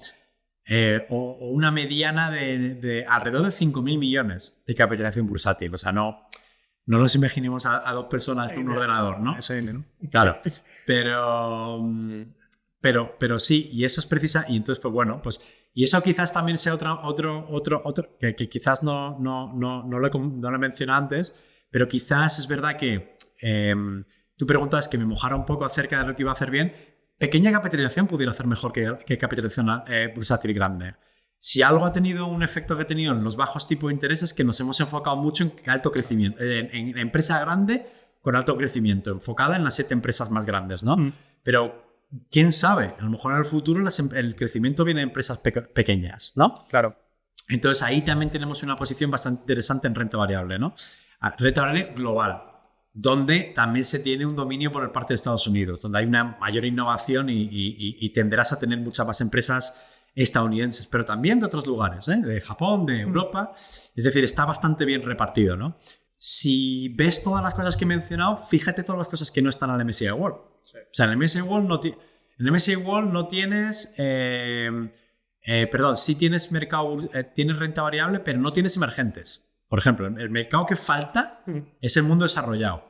o una mediana de alrededor de 5.000 millones de capitalización bursátil. O sea, no nos imaginemos a dos personas con un ordenador, ¿no? Eso es, ¿no? Claro, pero sí, y eso es precisa, y entonces, pues bueno, pues, y eso quizás también sea otro que quizás no lo he mencionado antes, pero quizás es verdad que tú preguntas que me mojara un poco acerca de lo que iba a hacer bien. Pequeña capitalización pudiera hacer mejor que capitalización bursátil grande. Si algo ha tenido un efecto que ha tenido en los bajos tipos de interés es que nos hemos enfocado mucho en alto crecimiento, en empresa grande con alto crecimiento, enfocada en las 7 empresas más grandes, ¿no? Pero quién sabe, a lo mejor en el futuro el crecimiento viene de empresas pequeñas, ¿no? Claro. Entonces ahí también tenemos una posición bastante interesante en renta variable, ¿no? Renta variable global, donde también se tiene un dominio por parte de Estados Unidos, donde hay una mayor innovación y tenderás a tener muchas más empresas estadounidenses, pero también de otros lugares, de Japón, de Europa. Es decir, está bastante bien repartido, ¿no? Si ves todas las cosas que he mencionado, fíjate todas las cosas que no están en el MSCI World. Sí. O sea, en el MSCI World no tienes... sí tienes tienes renta variable, pero no tienes emergentes. Por ejemplo, el mercado que falta es el mundo desarrollado,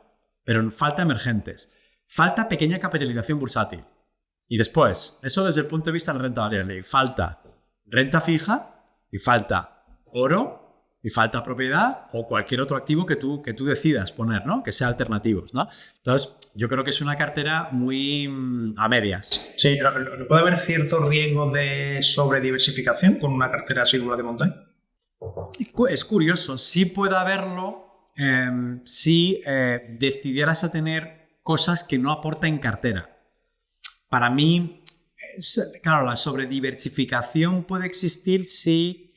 pero falta emergentes. Falta pequeña capitalización bursátil. Y después, eso desde el punto de vista de la renta variable, falta renta fija y falta oro y falta propiedad o cualquier otro activo que tú decidas poner, ¿no? Que sea alternativos, ¿no? Entonces, yo creo que es una cartera muy a medias. Sí, ¿puede haber cierto riesgo de sobrediversificación con una cartera así como la que montáis? Es curioso, sí puede haberlo si decidieras a tener cosas que no aporten cartera. Para mí, claro, la sobrediversificación puede existir si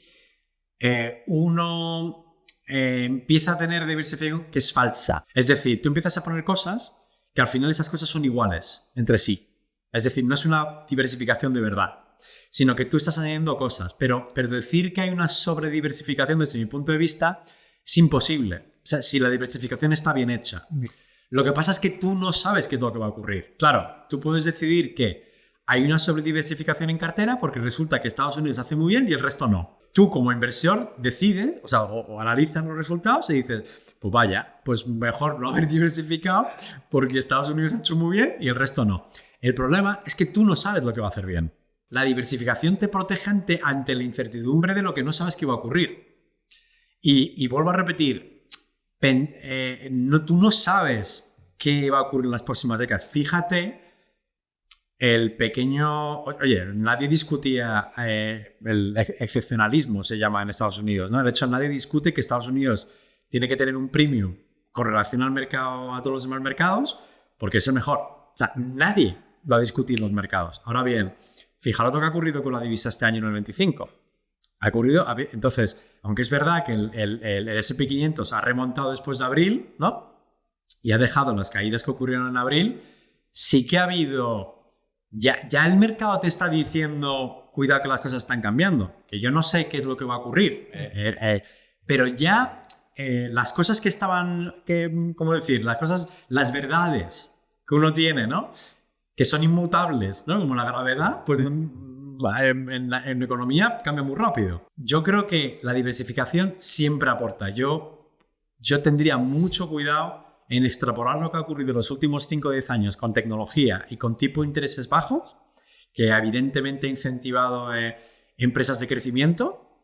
uno empieza a tener diversificación que es falsa. Es decir, tú empiezas a poner cosas que al final esas cosas son iguales entre sí. Es decir, no es una diversificación de verdad, sino que tú estás añadiendo cosas. Pero decir que hay una sobrediversificación desde mi punto de vista es imposible. O sea, si la diversificación está bien hecha. Lo que pasa es que tú no sabes qué es lo que va a ocurrir. Claro, tú puedes decidir que hay una sobrediversificación en cartera porque resulta que Estados Unidos hace muy bien y el resto no. Tú como inversor decides, o analizas los resultados y dices, pues vaya, pues mejor no haber diversificado porque Estados Unidos ha hecho muy bien y el resto no. El problema es que tú no sabes lo que va a hacer bien. La diversificación te protege ante la incertidumbre de lo que no sabes que va a ocurrir. Y vuelvo a repetir, tú no sabes qué va a ocurrir en las próximas décadas. Fíjate el pequeño... Oye, nadie discutía el excepcionalismo, se llama en Estados Unidos, ¿no? De hecho, nadie discute que Estados Unidos tiene que tener un premium con relación al mercado, a todos los demás mercados, porque es el mejor. O sea, nadie va a discutir los mercados. Ahora bien, fijaros lo que ha ocurrido con la divisa este año en el 25. Ha ocurrido, entonces, aunque es verdad que el S&P 500 ha remontado después de abril, ¿no? Y ha dejado las caídas que ocurrieron en abril, sí que ha habido... Ya el mercado te está diciendo, cuidado que las cosas están cambiando, que yo no sé qué es lo que va a ocurrir, pero ya las cosas que estaban, ¿cómo decir? Las verdades que uno tiene, ¿no? Que son inmutables, ¿no? Como la gravedad, pues... En economía cambia muy rápido. Yo creo que la diversificación siempre aporta. Yo tendría mucho cuidado en extrapolar lo que ha ocurrido en los últimos 5 o 10 años con tecnología y con tipo de intereses bajos, que evidentemente ha incentivado empresas de crecimiento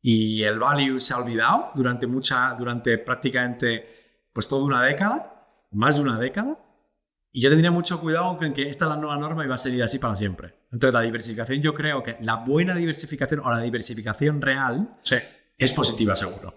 y el value se ha olvidado durante prácticamente pues toda una década, más de una década. Y yo tendría mucho cuidado con que esta es la nueva norma y va a seguir así para siempre. Entonces, la diversificación, yo creo que la buena diversificación o la diversificación real es positiva, seguro.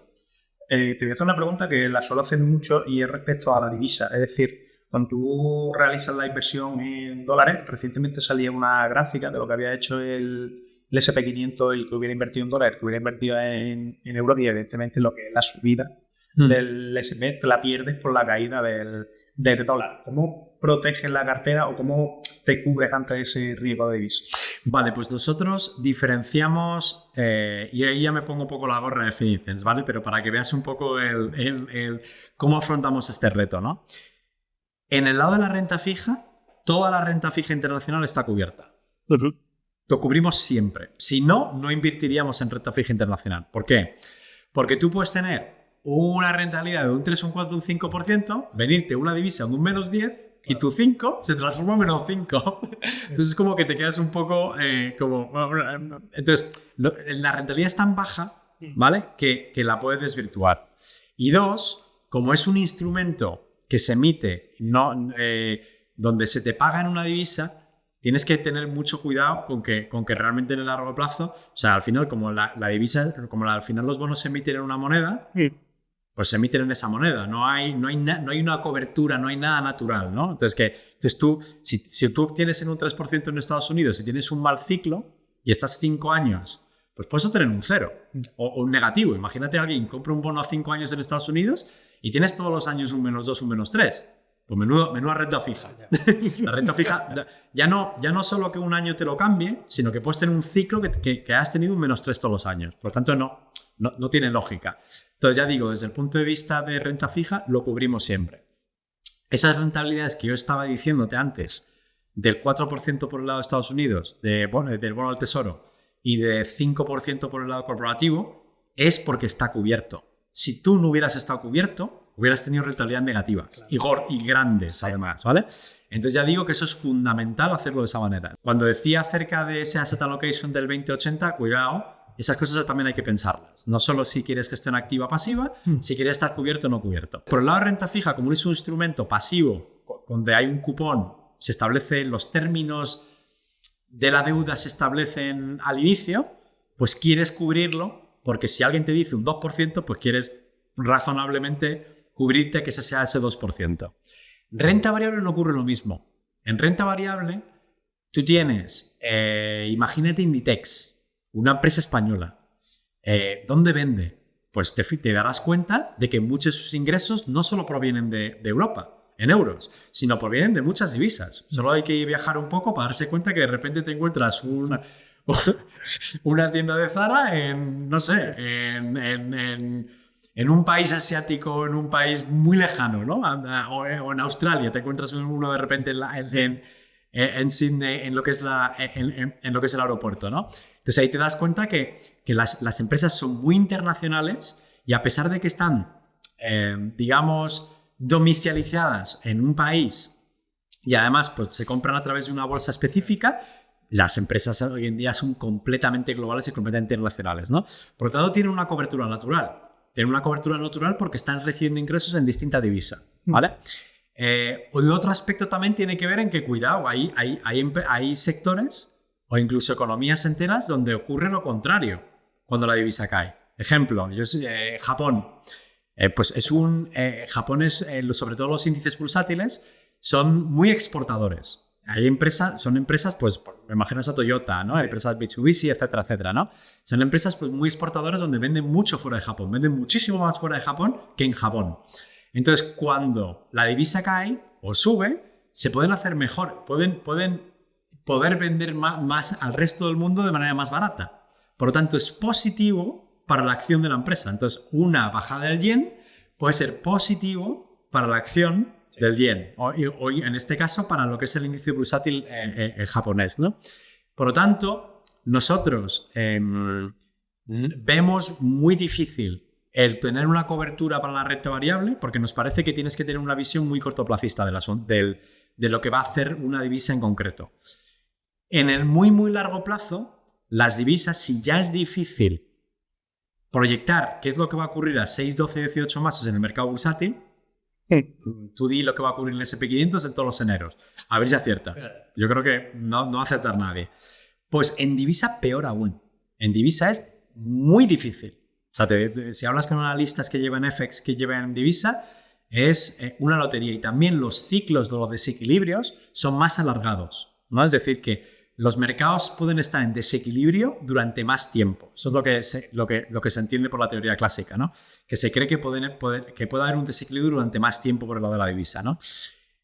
Te voy a hacer una pregunta que la suelo hacer mucho y es respecto a la divisa. Es decir, cuando tú realizas la inversión en dólares, recientemente salía una gráfica de lo que había hecho el el SP500, el que hubiera invertido en dólares, el que hubiera invertido en euros, y evidentemente lo que es la subida del SP te la pierdes por la caída del dólar. ¿Cómo proteges la cartera o cómo te cubres ante ese riesgo de divisa? Vale, pues nosotros diferenciamos, y ahí ya me pongo un poco la gorra de Finicens, ¿vale? Pero para que veas un poco cómo afrontamos este reto, ¿no? En el lado de la renta fija, toda la renta fija internacional está cubierta. Lo cubrimos siempre. Si no, no invertiríamos en renta fija internacional. ¿Por qué? Porque tú puedes tener una rentabilidad de un 3, un 4, un 5%, venirte una divisa de un menos 10 y tu 5 se transforma en menos 5. Entonces es como que te quedas un poco Entonces, la rentabilidad es tan baja, ¿vale? Que la puedes desvirtuar. Y dos, como es un instrumento que se emite donde se te paga en una divisa, tienes que tener mucho cuidado con que realmente en el largo plazo, o sea, al final, como la divisa, como al final los bonos se emiten en una moneda, pues se emiten en esa moneda. No hay una cobertura, no hay nada natural, ¿no? Entonces tú, si tú obtienes en un 3% en Estados Unidos y tienes un mal ciclo y estás 5 años, pues puedes obtener un 0 o un negativo. Imagínate a alguien compra un bono a 5 años en Estados Unidos y tienes todos los años un menos 2, un menos 3. Pues menuda renta fija. La renta fija ya no solo que un año te lo cambie, sino que puedes tener un ciclo que has tenido un menos 3 todos los años. Por lo tanto, no tiene lógica. Entonces, ya digo, desde el punto de vista de renta fija, lo cubrimos siempre. Esas rentabilidades que yo estaba diciéndote antes, del 4% por el lado de Estados Unidos, del bono al tesoro, y de 5% por el lado corporativo, es porque está cubierto. Si tú no hubieras estado cubierto, hubieras tenido rentabilidades negativas, claro, y grandes además, ¿vale? Entonces ya digo que eso es fundamental hacerlo de esa manera. Cuando decía acerca de ese asset allocation del 20-80, cuidado, esas cosas también hay que pensarlas. No solo si quieres gestión activa o pasiva, si quieres estar cubierto o no cubierto. Por el lado de renta fija, como es un instrumento pasivo, donde hay un cupón, se establecen los términos de la deuda, se establecen al inicio, pues quieres cubrirlo, porque si alguien te dice un 2%, pues quieres razonablemente cubrirte que ese sea ese 2%. Renta variable no ocurre lo mismo. En renta variable, tú tienes, imagínate Inditex, una empresa española. ¿Dónde vende? Pues te darás cuenta de que muchos de sus ingresos no solo provienen de Europa, en euros, sino provienen de muchas divisas. Solo hay que viajar un poco para darse cuenta que de repente te encuentras una tienda de Zara en, no sé, en un país asiático, en un país muy lejano, ¿no? O en Australia, te encuentras uno de repente en Sydney, en lo que es el aeropuerto, ¿no? Entonces ahí te das cuenta que las empresas son muy internacionales y a pesar de que están, digamos, domiciliadas en un país y además pues, se compran a través de una bolsa específica, las empresas hoy en día son completamente globales y completamente internacionales, ¿no? Por lo tanto, tienen una cobertura natural. Tienen una cobertura natural porque están recibiendo ingresos en distinta divisa, ¿vale? Otro aspecto también tiene que ver en que, cuidado, hay sectores o incluso economías enteras donde ocurre lo contrario cuando la divisa cae. Ejemplo, Japón. Japón es, sobre todo los índices bursátiles, son muy exportadores. Son empresas, pues, me imaginas a Toyota, ¿no? Sí. Empresas Mitsubishi, etcétera, etcétera, ¿no? Son empresas pues, muy exportadoras donde venden mucho fuera de Japón, venden muchísimo más fuera de Japón que en Japón. Entonces, cuando la divisa cae o sube, se pueden hacer mejor, pueden poder vender más al resto del mundo de manera más barata. Por lo tanto, es positivo para la acción de la empresa. Entonces, una bajada del yen puede ser positivo para la acción del yen, o en este caso para lo que es el índice bursátil japonés, ¿no? Por lo tanto, nosotros vemos muy difícil el tener una cobertura para la renta variable porque nos parece que tienes que tener una visión muy cortoplacista de lo que va a hacer una divisa en concreto. En el muy, muy largo plazo, las divisas, si ya es difícil proyectar qué es lo que va a ocurrir a 6, 12, 18 meses en el mercado bursátil, tú di lo que va a ocurrir en el SP500 en todos los eneros. A ver si aciertas. Yo creo que no va a acertar nadie. Pues en divisa, peor aún. En divisa es muy difícil. O sea, si hablas con analistas que llevan FX, que llevan divisa, es una lotería. Y también los ciclos de los desequilibrios son más alargados, ¿no? Es decir, que los mercados pueden estar en desequilibrio durante más tiempo. Eso es lo que se entiende por la teoría clásica, ¿no? Que se cree que puede haber un desequilibrio durante más tiempo por el lado de la divisa, ¿no?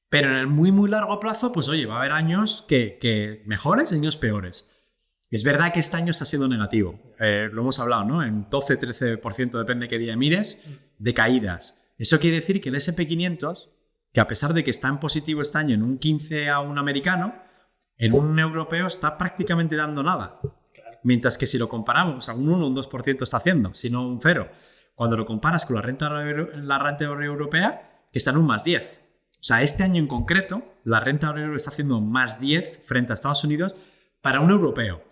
Pero en el muy, muy largo plazo, pues oye, va a haber años que mejores y años peores. Es verdad que este año está siendo negativo. Lo hemos hablado, ¿no? En 12-13%, depende de qué día mires, de caídas. Eso quiere decir que el S&P 500, que a pesar de que está en positivo este año en un 15 a un americano, en un europeo está prácticamente dando nada. Mientras que si lo comparamos, a un 1 o un 2% está haciendo, sino un 0. Cuando lo comparas con la renta europea, que está en un más 10. O sea, este año en concreto, la renta europea está haciendo más 10 frente a Estados Unidos para un europeo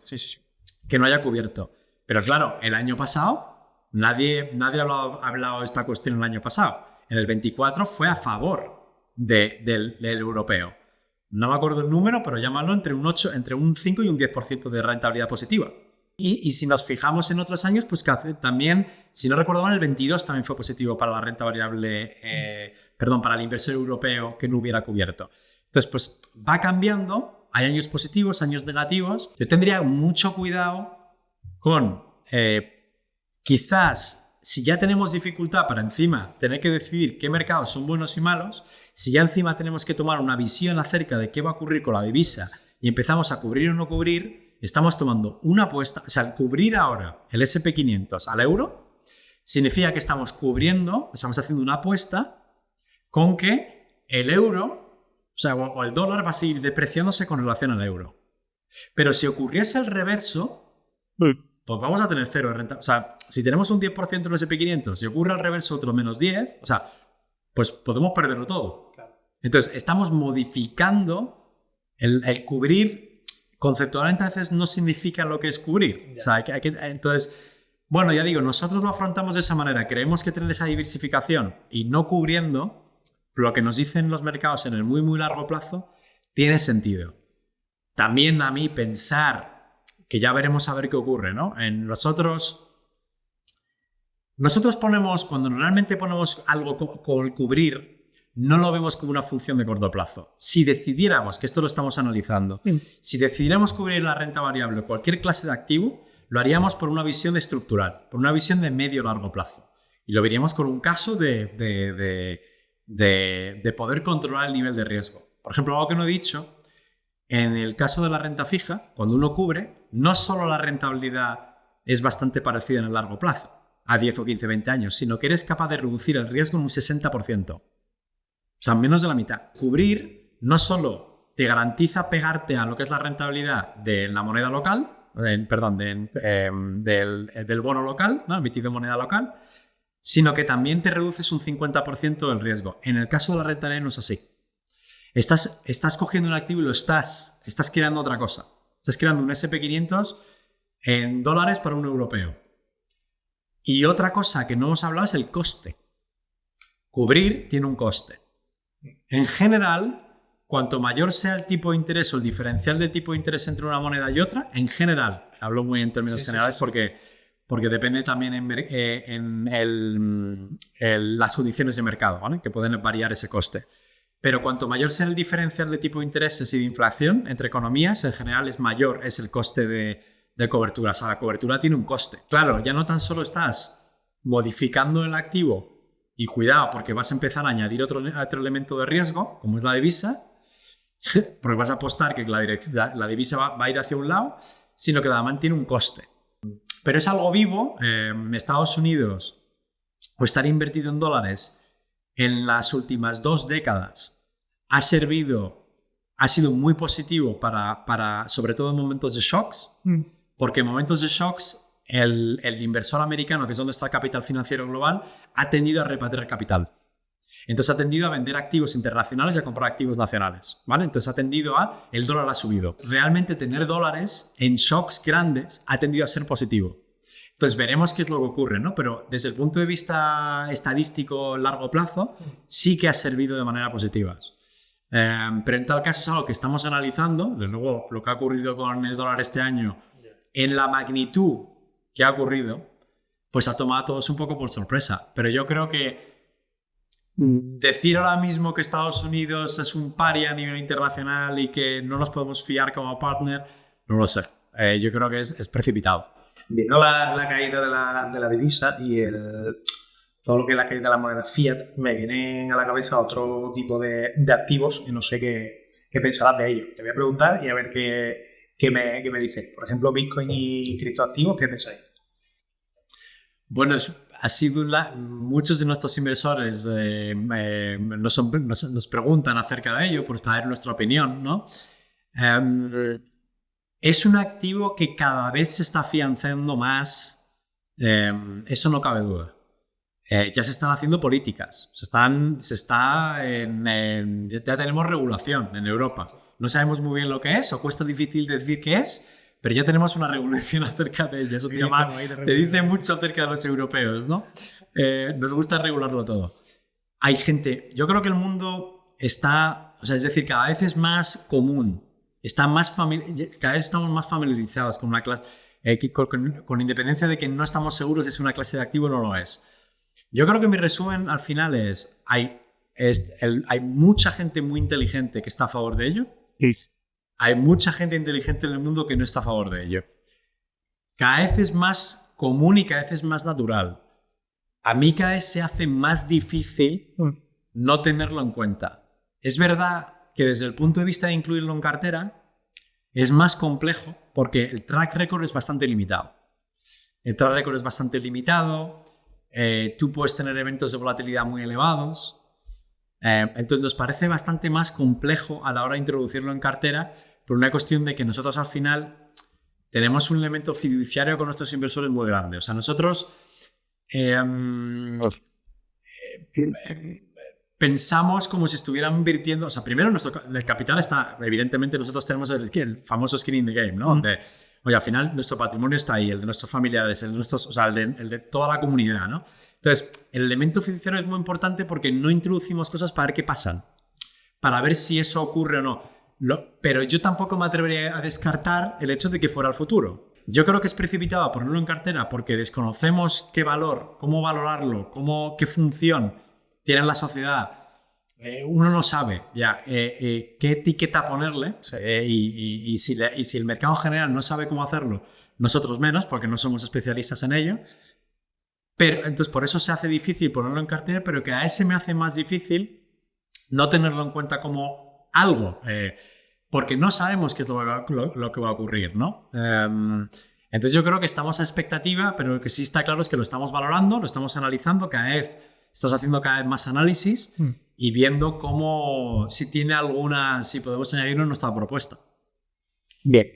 que no haya cubierto. Pero claro, el año pasado, nadie ha hablado de esta cuestión el año pasado. En el 24 fue a favor del europeo. No me acuerdo el número, pero llámalo entre un 5 y un 10% de rentabilidad positiva. Y si nos fijamos en otros años, pues que también, si no recuerdo mal, el 22 también fue positivo para la renta variable, para el inversor europeo que no hubiera cubierto. Entonces, pues va cambiando. Hay años positivos, años negativos. Yo tendría mucho cuidado con, quizás, si ya tenemos dificultad para encima tener que decidir qué mercados son buenos y malos, si ya encima tenemos que tomar una visión acerca de qué va a ocurrir con la divisa y empezamos a cubrir o no cubrir, estamos tomando una apuesta. O sea, al cubrir ahora el S&P 500 al euro, significa que estamos haciendo una apuesta con que el euro, o el dólar va a seguir depreciándose con relación al euro. Pero si ocurriese el reverso, pues vamos a tener cero de renta. O sea, si tenemos un 10% en el S&P 500 y ocurre al reverso otro menos 10, o sea, pues podemos perderlo todo. Claro. Entonces, estamos modificando el cubrir. Conceptualmente a veces no significa lo que es cubrir. Ya. O sea, entonces, bueno, ya digo, nosotros lo afrontamos de esa manera. Creemos que tener esa diversificación y no cubriendo lo que nos dicen los mercados en el muy, muy largo plazo tiene sentido. También a mí pensar que ya veremos a ver qué ocurre, ¿no? Nosotros ponemos, cuando realmente ponemos algo con cubrir, no lo vemos como una función de corto plazo. Si decidiéramos, que esto lo estamos analizando, si decidiéramos cubrir la renta variable o cualquier clase de activo, lo haríamos por una visión estructural, por una visión de medio largo plazo. Y lo veríamos con un caso de poder controlar el nivel de riesgo. Por ejemplo, algo que no he dicho, en el caso de la renta fija, cuando uno cubre, no solo la rentabilidad es bastante parecida en el largo plazo, a 10 o 15, 20 años, sino que eres capaz de reducir el riesgo en un 60%. O sea, menos de la mitad. Cubrir no solo te garantiza pegarte a lo que es la rentabilidad de la moneda local, del bono local, ¿no? Emitido en moneda local, sino que también te reduces un 50% del riesgo. En el caso de la renta variable no es así. Estás cogiendo un activo y lo estás creando otra cosa. Estás creando un S&P 500 en dólares para un europeo. Y otra cosa que no hemos hablado es el coste. Cubrir tiene un coste. En general, cuanto mayor sea el tipo de interés o el diferencial de tipo de interés entre una moneda y otra, en general, hablo muy en términos generales porque depende también en las condiciones de mercado, ¿vale? Que pueden variar ese coste. Pero cuanto mayor sea el diferencial de tipo de intereses y de inflación entre economías, en general es mayor es el coste de cobertura. O sea, la cobertura tiene un coste. Claro, ya no tan solo estás modificando el activo y cuidado porque vas a empezar a añadir otro elemento de riesgo, como es la divisa, porque vas a apostar que la divisa va a ir hacia un lado, sino que además tiene un coste. Pero es algo vivo. Estados Unidos, o estar invertido en dólares en las últimas 2 décadas, ha sido muy positivo para sobre todo en momentos de shocks, porque en momentos de shocks el inversor americano, que es donde está el capital financiero global, ha tendido a repatriar capital. Entonces ha tendido a vender activos internacionales y a comprar activos nacionales, ¿vale? Entonces ha tendido el dólar ha subido. Realmente tener dólares en shocks grandes ha tendido a ser positivo. Entonces veremos qué es lo que ocurre, ¿no? Pero desde el punto de vista estadístico a largo plazo, sí que ha servido de manera positiva. Pero en tal caso es algo que estamos analizando. De luego, lo que ha ocurrido con el dólar este año, en la magnitud que ha ocurrido, pues ha tomado a todos un poco por sorpresa. Pero yo creo que decir ahora mismo que Estados Unidos es un paria a nivel internacional y que no nos podemos fiar como partner, No lo sé. Yo creo que es precipitado. Viendo la caída de la divisa y todo lo que es la caída de la moneda fiat, me vienen a la cabeza otro tipo de activos y no sé qué pensarás de ellos. Te voy a preguntar y a ver qué me dices. Por ejemplo, Bitcoin y criptoactivos, ¿qué pensáis? Bueno, ha sido muchos de nuestros inversores nos preguntan acerca de ello, pues para dar nuestra opinión, ¿no? Es un activo que cada vez se está afianzando más, eso no cabe duda. Ya se están haciendo políticas, ya tenemos regulación en Europa. No sabemos muy bien lo que es, o cuesta difícil decir qué es, pero ya tenemos una regulación acerca de ello. Eso te dice mucho acerca de los europeos, ¿no? Nos gusta regularlo todo. Hay gente, yo creo que el mundo está, o sea, es decir, cada vez es más común, cada vez estamos más familiarizados con una clase, con independencia de que no estamos seguros si es una clase de activo o no lo es. Yo creo que mi resumen al final es, hay mucha gente muy inteligente que está a favor de ello. Sí. Hay mucha gente inteligente en el mundo que no está a favor de ello. Cada vez es más común y cada vez es más natural. A mí cada vez se hace más difícil no tenerlo en cuenta. Es verdad que desde el punto de vista de incluirlo en cartera es más complejo porque el track record es bastante limitado. Tú puedes tener eventos de volatilidad muy elevados. Entonces nos parece bastante más complejo a la hora de introducirlo en cartera por una cuestión de que nosotros al final tenemos un elemento fiduciario con nuestros inversores muy grande. O sea, nosotros pensamos como si estuvieran invirtiendo. O sea, primero el capital está, evidentemente nosotros tenemos el famoso skin in the game, ¿no? Donde, oye, al final nuestro patrimonio está ahí, el de nuestros familiares, el de toda la comunidad, ¿no? Entonces, el elemento fiduciario es muy importante porque no introducimos cosas para ver qué pasan, para ver si eso ocurre o no. Pero yo tampoco me atrevería a descartar el hecho de que fuera el futuro. Yo creo que es precipitado ponerlo en cartera porque desconocemos qué valor, cómo valorarlo, qué función tiene en la sociedad. Uno no sabe ya qué etiqueta ponerle y si el mercado en general no sabe cómo hacerlo, nosotros menos porque no somos especialistas en ello. Pero entonces por eso se hace difícil ponerlo en cartera, pero que a ese me hace más difícil no tenerlo en cuenta como algo, porque no sabemos qué es lo que va a ocurrir, ¿no? Entonces yo creo que estamos a expectativa, pero lo que sí está claro es que lo estamos valorando, lo estamos analizando, estamos haciendo cada vez más análisis y viendo si podemos añadirlo en nuestra propuesta. Bien.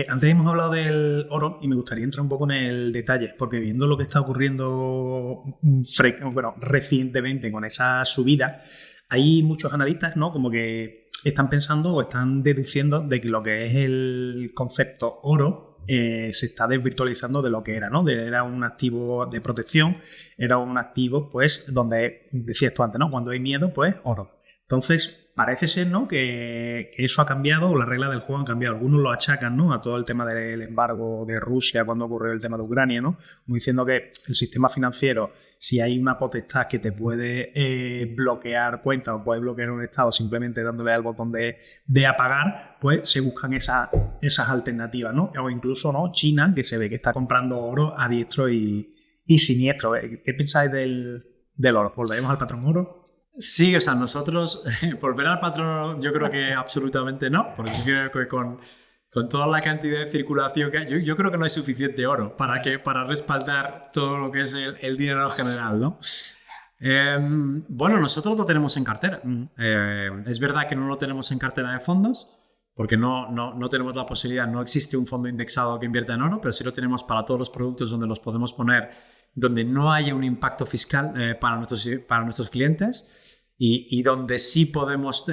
Antes hemos hablado del oro y me gustaría entrar un poco en el detalle, porque viendo lo que está ocurriendo recientemente con esa subida, hay muchos analistas, ¿no? Como que están pensando o están deduciendo de que lo que es el concepto oro se está desvirtualizando de lo que era, ¿no? Era un activo de protección, era un activo, pues, donde decías tú antes, ¿no? Cuando hay miedo, pues, oro. Entonces, parece ser, ¿no? que eso ha cambiado, o las reglas del juego han cambiado. Algunos lo achacan, ¿no? A todo el tema del embargo de Rusia cuando ocurrió el tema de Ucrania, ¿no? Como diciendo que el sistema financiero, si hay una potestad que te puede bloquear cuentas o puede bloquear un estado simplemente dándole al botón de apagar, pues se buscan esas alternativas, ¿no? O incluso, ¿no? China, que se ve que está comprando oro a diestro y siniestro. ¿Qué pensáis del oro? ¿Volveremos al patrón oro? Sí, o sea, nosotros, volver al patrón, yo creo que absolutamente no, porque yo creo que con toda la cantidad de circulación que hay, yo creo que no hay suficiente oro para respaldar todo lo que es el dinero en general, ¿no? Bueno, nosotros lo tenemos en cartera. Es verdad que no lo tenemos en cartera de fondos, porque no tenemos la posibilidad, no existe un fondo indexado que invierta en oro, pero sí lo tenemos para todos los productos donde los podemos poner, donde no haya un impacto fiscal para nuestros clientes y donde sí podemos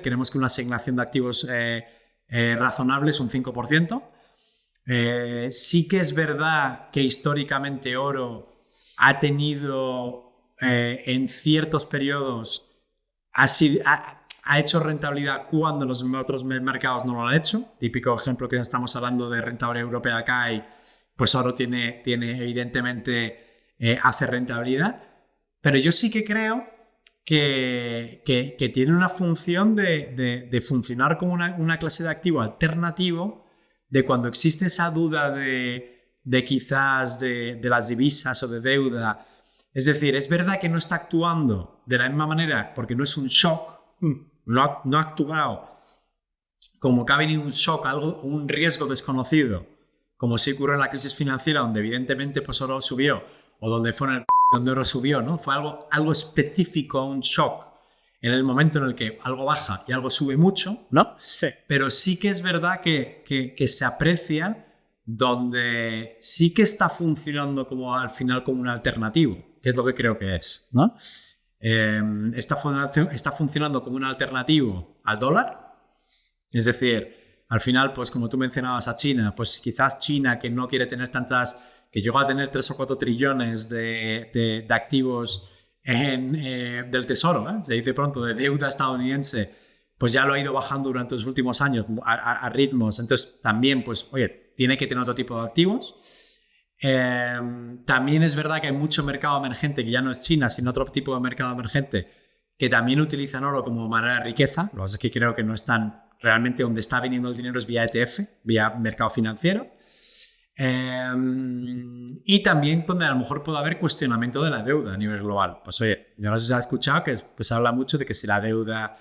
queremos que una asignación de activos razonable es un 5%. Sí que es verdad que históricamente oro ha tenido en ciertos periodos ha hecho rentabilidad cuando los otros mercados no lo han hecho. Típico ejemplo que estamos hablando de rentabilidad europea acá y pues oro tiene evidentemente hace rentabilidad, pero yo sí que creo que tiene una función de funcionar como una clase de activo alternativo de cuando existe esa duda de quizás de las divisas o de deuda. Es decir, es verdad que no está actuando de la misma manera porque no es un shock, no ha actuado como que ha venido un shock, un riesgo desconocido, como sí ocurrió en la crisis financiera, donde evidentemente pues oro subió, o donde fue en el donde oro subió, ¿no? Fue algo específico, un shock, en el momento en el que algo baja y algo sube mucho, ¿no? Sí. Pero sí que es verdad que se aprecia donde sí que está funcionando como al final como un alternativo, que es lo que creo que es, ¿no? Está funcionando como un alternativo al dólar. Es decir, al final, pues como tú mencionabas a China, pues quizás China, que no quiere tener tantas, que llegó a tener 3 o 4 trillones de activos del tesoro, ¿eh? Se dice pronto, de deuda estadounidense, pues ya lo ha ido bajando durante los últimos años a ritmos. Entonces, también, pues, oye, tiene que tener otro tipo de activos. También es verdad que hay mucho mercado emergente, que ya no es China, sino otro tipo de mercado emergente, que también utilizan oro como manera de riqueza. Lo que pasa es que creo que no están realmente donde está viniendo el dinero es vía ETF, vía mercado financiero. Y también donde a lo mejor puede haber cuestionamiento de la deuda a nivel global. Pues oye, yo no sé si has escuchado que pues, se habla mucho de que si la deuda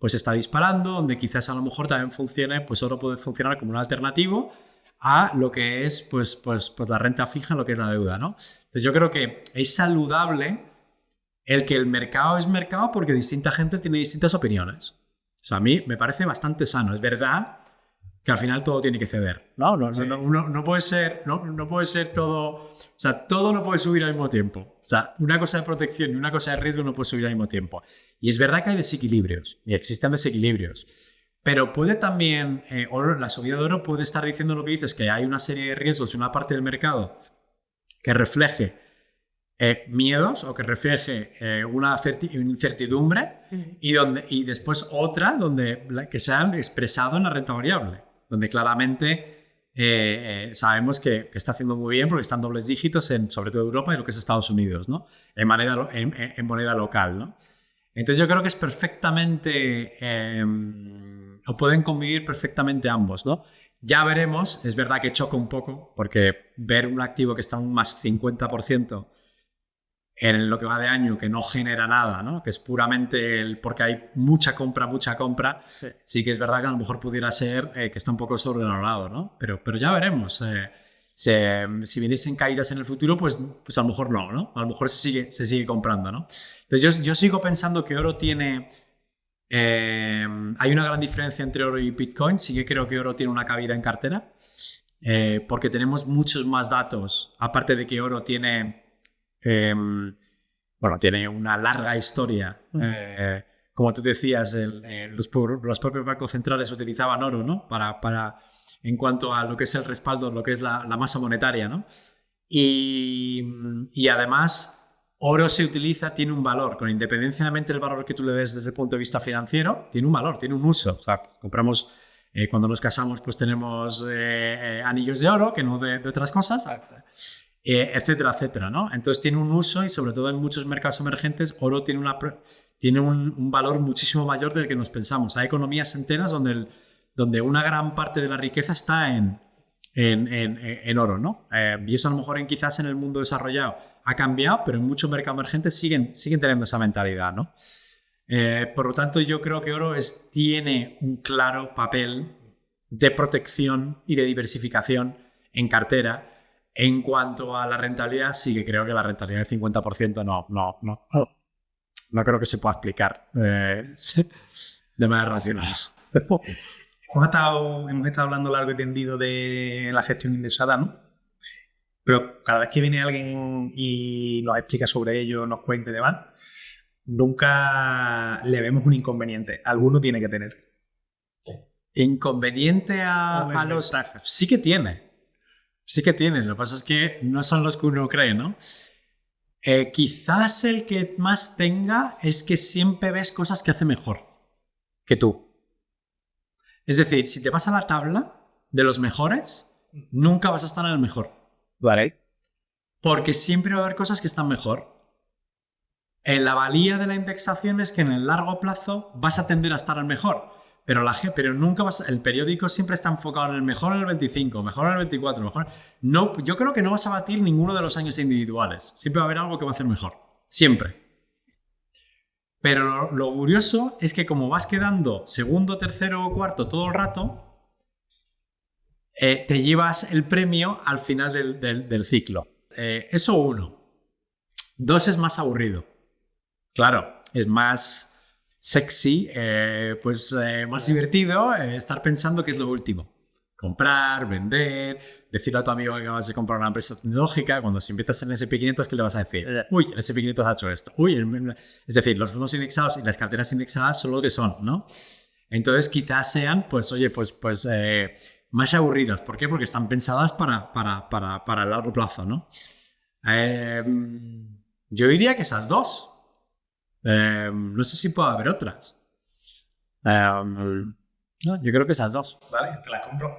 pues está disparando, donde quizás a lo mejor también funcione, pues oro puede funcionar como un alternativo a lo que es pues la renta fija, lo que es la deuda, ¿no? Entonces yo creo que es saludable el que el mercado es mercado porque distinta gente tiene distintas opiniones. O sea, a mí me parece bastante sano. Es verdad que al final todo tiene que ceder, ¿no? No puede ser, no puede ser todo... O sea, todo no puede subir al mismo tiempo. O sea, una cosa de protección y una cosa de riesgo no puede subir al mismo tiempo. Y es verdad que hay desequilibrios, y existen desequilibrios. Pero puede también... la subida de oro puede estar diciendo lo que dices, que hay una serie de riesgos y una parte del mercado que refleje miedos o que refleje una incertidumbre y después otra que se han expresado en la renta variable, donde claramente sabemos que está haciendo muy bien porque están dobles dígitos en sobre todo Europa y lo que es Estados Unidos, ¿no? En moneda local, ¿no? Entonces yo creo que es perfectamente o pueden convivir perfectamente ambos, ¿no? Ya veremos, es verdad que choca un poco porque ver un activo que está un más 50% en lo que va de año, que no genera nada, ¿no? Que es puramente porque hay mucha compra, sí que es verdad que a lo mejor pudiera ser que está un poco sobrevalorado, ¿no? Pero ya veremos. Si viniesen caídas en el futuro, pues a lo mejor no, a lo mejor se sigue comprando, ¿no? Entonces yo sigo pensando que oro tiene... hay una gran diferencia entre oro y Bitcoin. Sí que creo que oro tiene una cabida en cartera, porque tenemos muchos más datos, aparte de que oro tiene... tiene una larga historia. Como tú decías, los propios bancos centrales utilizaban oro, ¿no? En cuanto a lo que es el respaldo, lo que es la masa monetaria, ¿no? Y además, oro se utiliza, tiene un valor, con independientemente del valor que tú le des desde el punto de vista financiero, tiene un valor, tiene un uso. O sea, compramos, cuando nos casamos, pues tenemos anillos de oro, que no de otras cosas. Etcétera, etcétera, ¿no? Entonces tiene un uso y sobre todo en muchos mercados emergentes oro tiene un valor muchísimo mayor del que nos pensamos. Hay economías enteras donde una gran parte de la riqueza está en oro, ¿no? Y eso a lo mejor quizás en el mundo desarrollado ha cambiado, pero en muchos mercados emergentes siguen teniendo esa mentalidad, ¿no? Por lo tanto, yo creo que oro tiene un claro papel de protección y de diversificación en cartera. En cuanto a la rentabilidad, sí que creo que la rentabilidad del 50% no creo que se pueda explicar de manera racional. Hemos estado hablando largo y tendido de la gestión indexada, ¿no? Pero cada vez que viene alguien y nos explica sobre ello, nos cuenta y demás, nunca le vemos un inconveniente. Alguno tiene que tener. Inconveniente a los... Sí que tiene. Sí que tienen, lo que pasa es que no son los que uno cree, ¿no? Quizás el que más tenga es que siempre ves cosas que hace mejor que tú. Es decir, si te vas a la tabla de los mejores, nunca vas a estar en el mejor. Vale. Porque siempre va a haber cosas que están mejor. La valía de la indexación es que en el largo plazo vas a tender a estar al mejor. pero nunca el periódico siempre está enfocado en el mejor en el 25, mejor en el 24, mejor. No, yo creo que no vas a batir ninguno de los años individuales. Siempre va a haber algo que va a hacer mejor. Siempre. Pero lo curioso es que como vas quedando segundo, tercero o cuarto todo el rato, te llevas el premio al final del ciclo. Eso 1. 2 es más aburrido. Claro, es más sexy, más divertido estar pensando que es lo último. Comprar, vender, decirle a tu amigo que acabas de comprar una empresa tecnológica. Cuando si empiezas en el S&P 500, ¿qué le vas a decir? Uy, el S&P 500 ha hecho esto. Es decir, los fondos indexados y las carteras indexadas son lo que son, ¿no? Entonces quizás sean, más aburridas. ¿Por qué? Porque están pensadas para el largo plazo, ¿no? Yo diría que esas 2. No sé si puede haber otras. No, yo creo que esas 2. Vale, te las compro.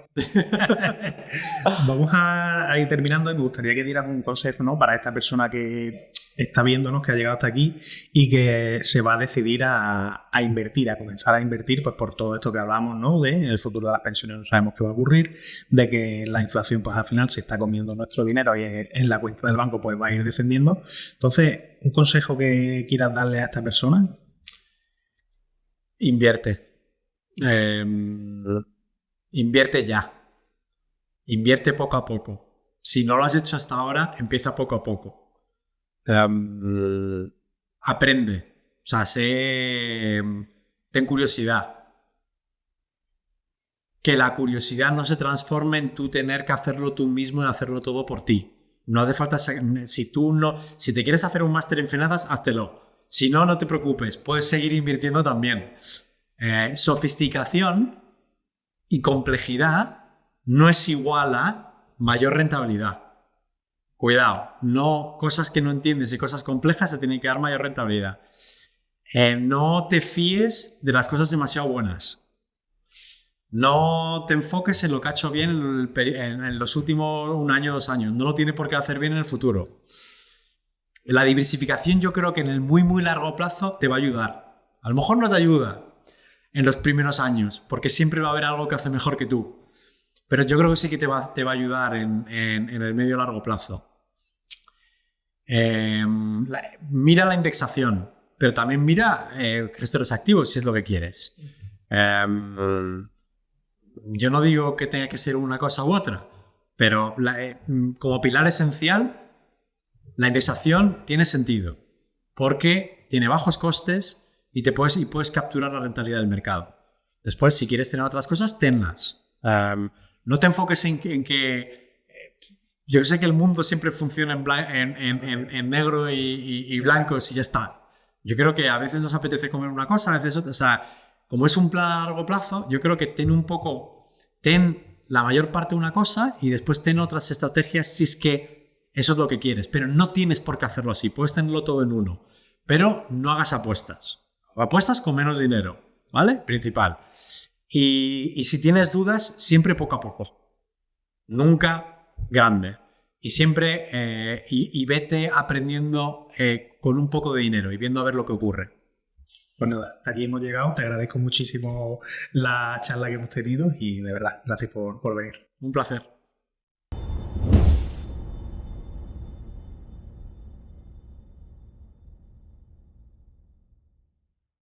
Vamos a ir terminando y me gustaría que dieras un consejo, ¿no? Para esta persona que está viéndonos, que ha llegado hasta aquí y que se va a decidir a invertir, a comenzar a invertir, pues por todo esto que hablamos, ¿no? De en el futuro de las pensiones no sabemos qué va a ocurrir, de que la inflación pues al final se está comiendo nuestro dinero y en la cuenta del banco pues va a ir descendiendo. Entonces, un consejo que quieras darle a esta persona. Invierte. Invierte ya. Invierte poco a poco. Si no lo has hecho hasta ahora, empieza poco a poco. Aprende. O sea, ten curiosidad. Que la curiosidad no se transforme en tú tener que hacerlo tú mismo y hacerlo todo por ti. No hace falta. Si te quieres hacer un máster en finanzas, háztelo. Si no, no te preocupes. Puedes seguir invirtiendo también. Sofisticación y complejidad no es igual a mayor rentabilidad. Cuidado, no cosas que no entiendes y cosas complejas se tienen que dar mayor rentabilidad. No te fíes de las cosas demasiado buenas. No te enfoques en lo que ha hecho bien en los últimos 1 año, 2 años. No lo tiene por qué hacer bien en el futuro. La diversificación yo creo que en el muy muy largo plazo te va a ayudar. A lo mejor no te ayuda en los primeros años, porque siempre va a haber algo que hace mejor que tú. Pero yo creo que sí que te va a ayudar en el medio largo plazo. Mira la indexación, pero también mira gestores activos si es lo que quieres. Yo no digo que tenga que ser una cosa u otra, pero como pilar esencial, la indexación tiene sentido, porque tiene bajos costes y puedes capturar la rentabilidad del mercado. Después, si quieres tener otras cosas, tenlas. No te enfoques en que... Yo sé que el mundo siempre funciona en negro y blanco y ya está. Yo creo que a veces nos apetece comer una cosa, a veces otra. O sea, como es un plan a largo plazo, yo creo que ten la mayor parte de una cosa y después ten otras estrategias si es que eso es lo que quieres. Pero no tienes por qué hacerlo así. Puedes tenerlo todo en uno. Pero no hagas apuestas. Apuestas con menos dinero, ¿vale? Principal. Y si tienes dudas, siempre poco a poco. Nunca grande. Y siempre y vete aprendiendo con un poco de dinero y viendo a ver lo que ocurre. Pues nada, hasta aquí hemos llegado. Te agradezco muchísimo la charla que hemos tenido y de verdad, gracias por venir. Un placer.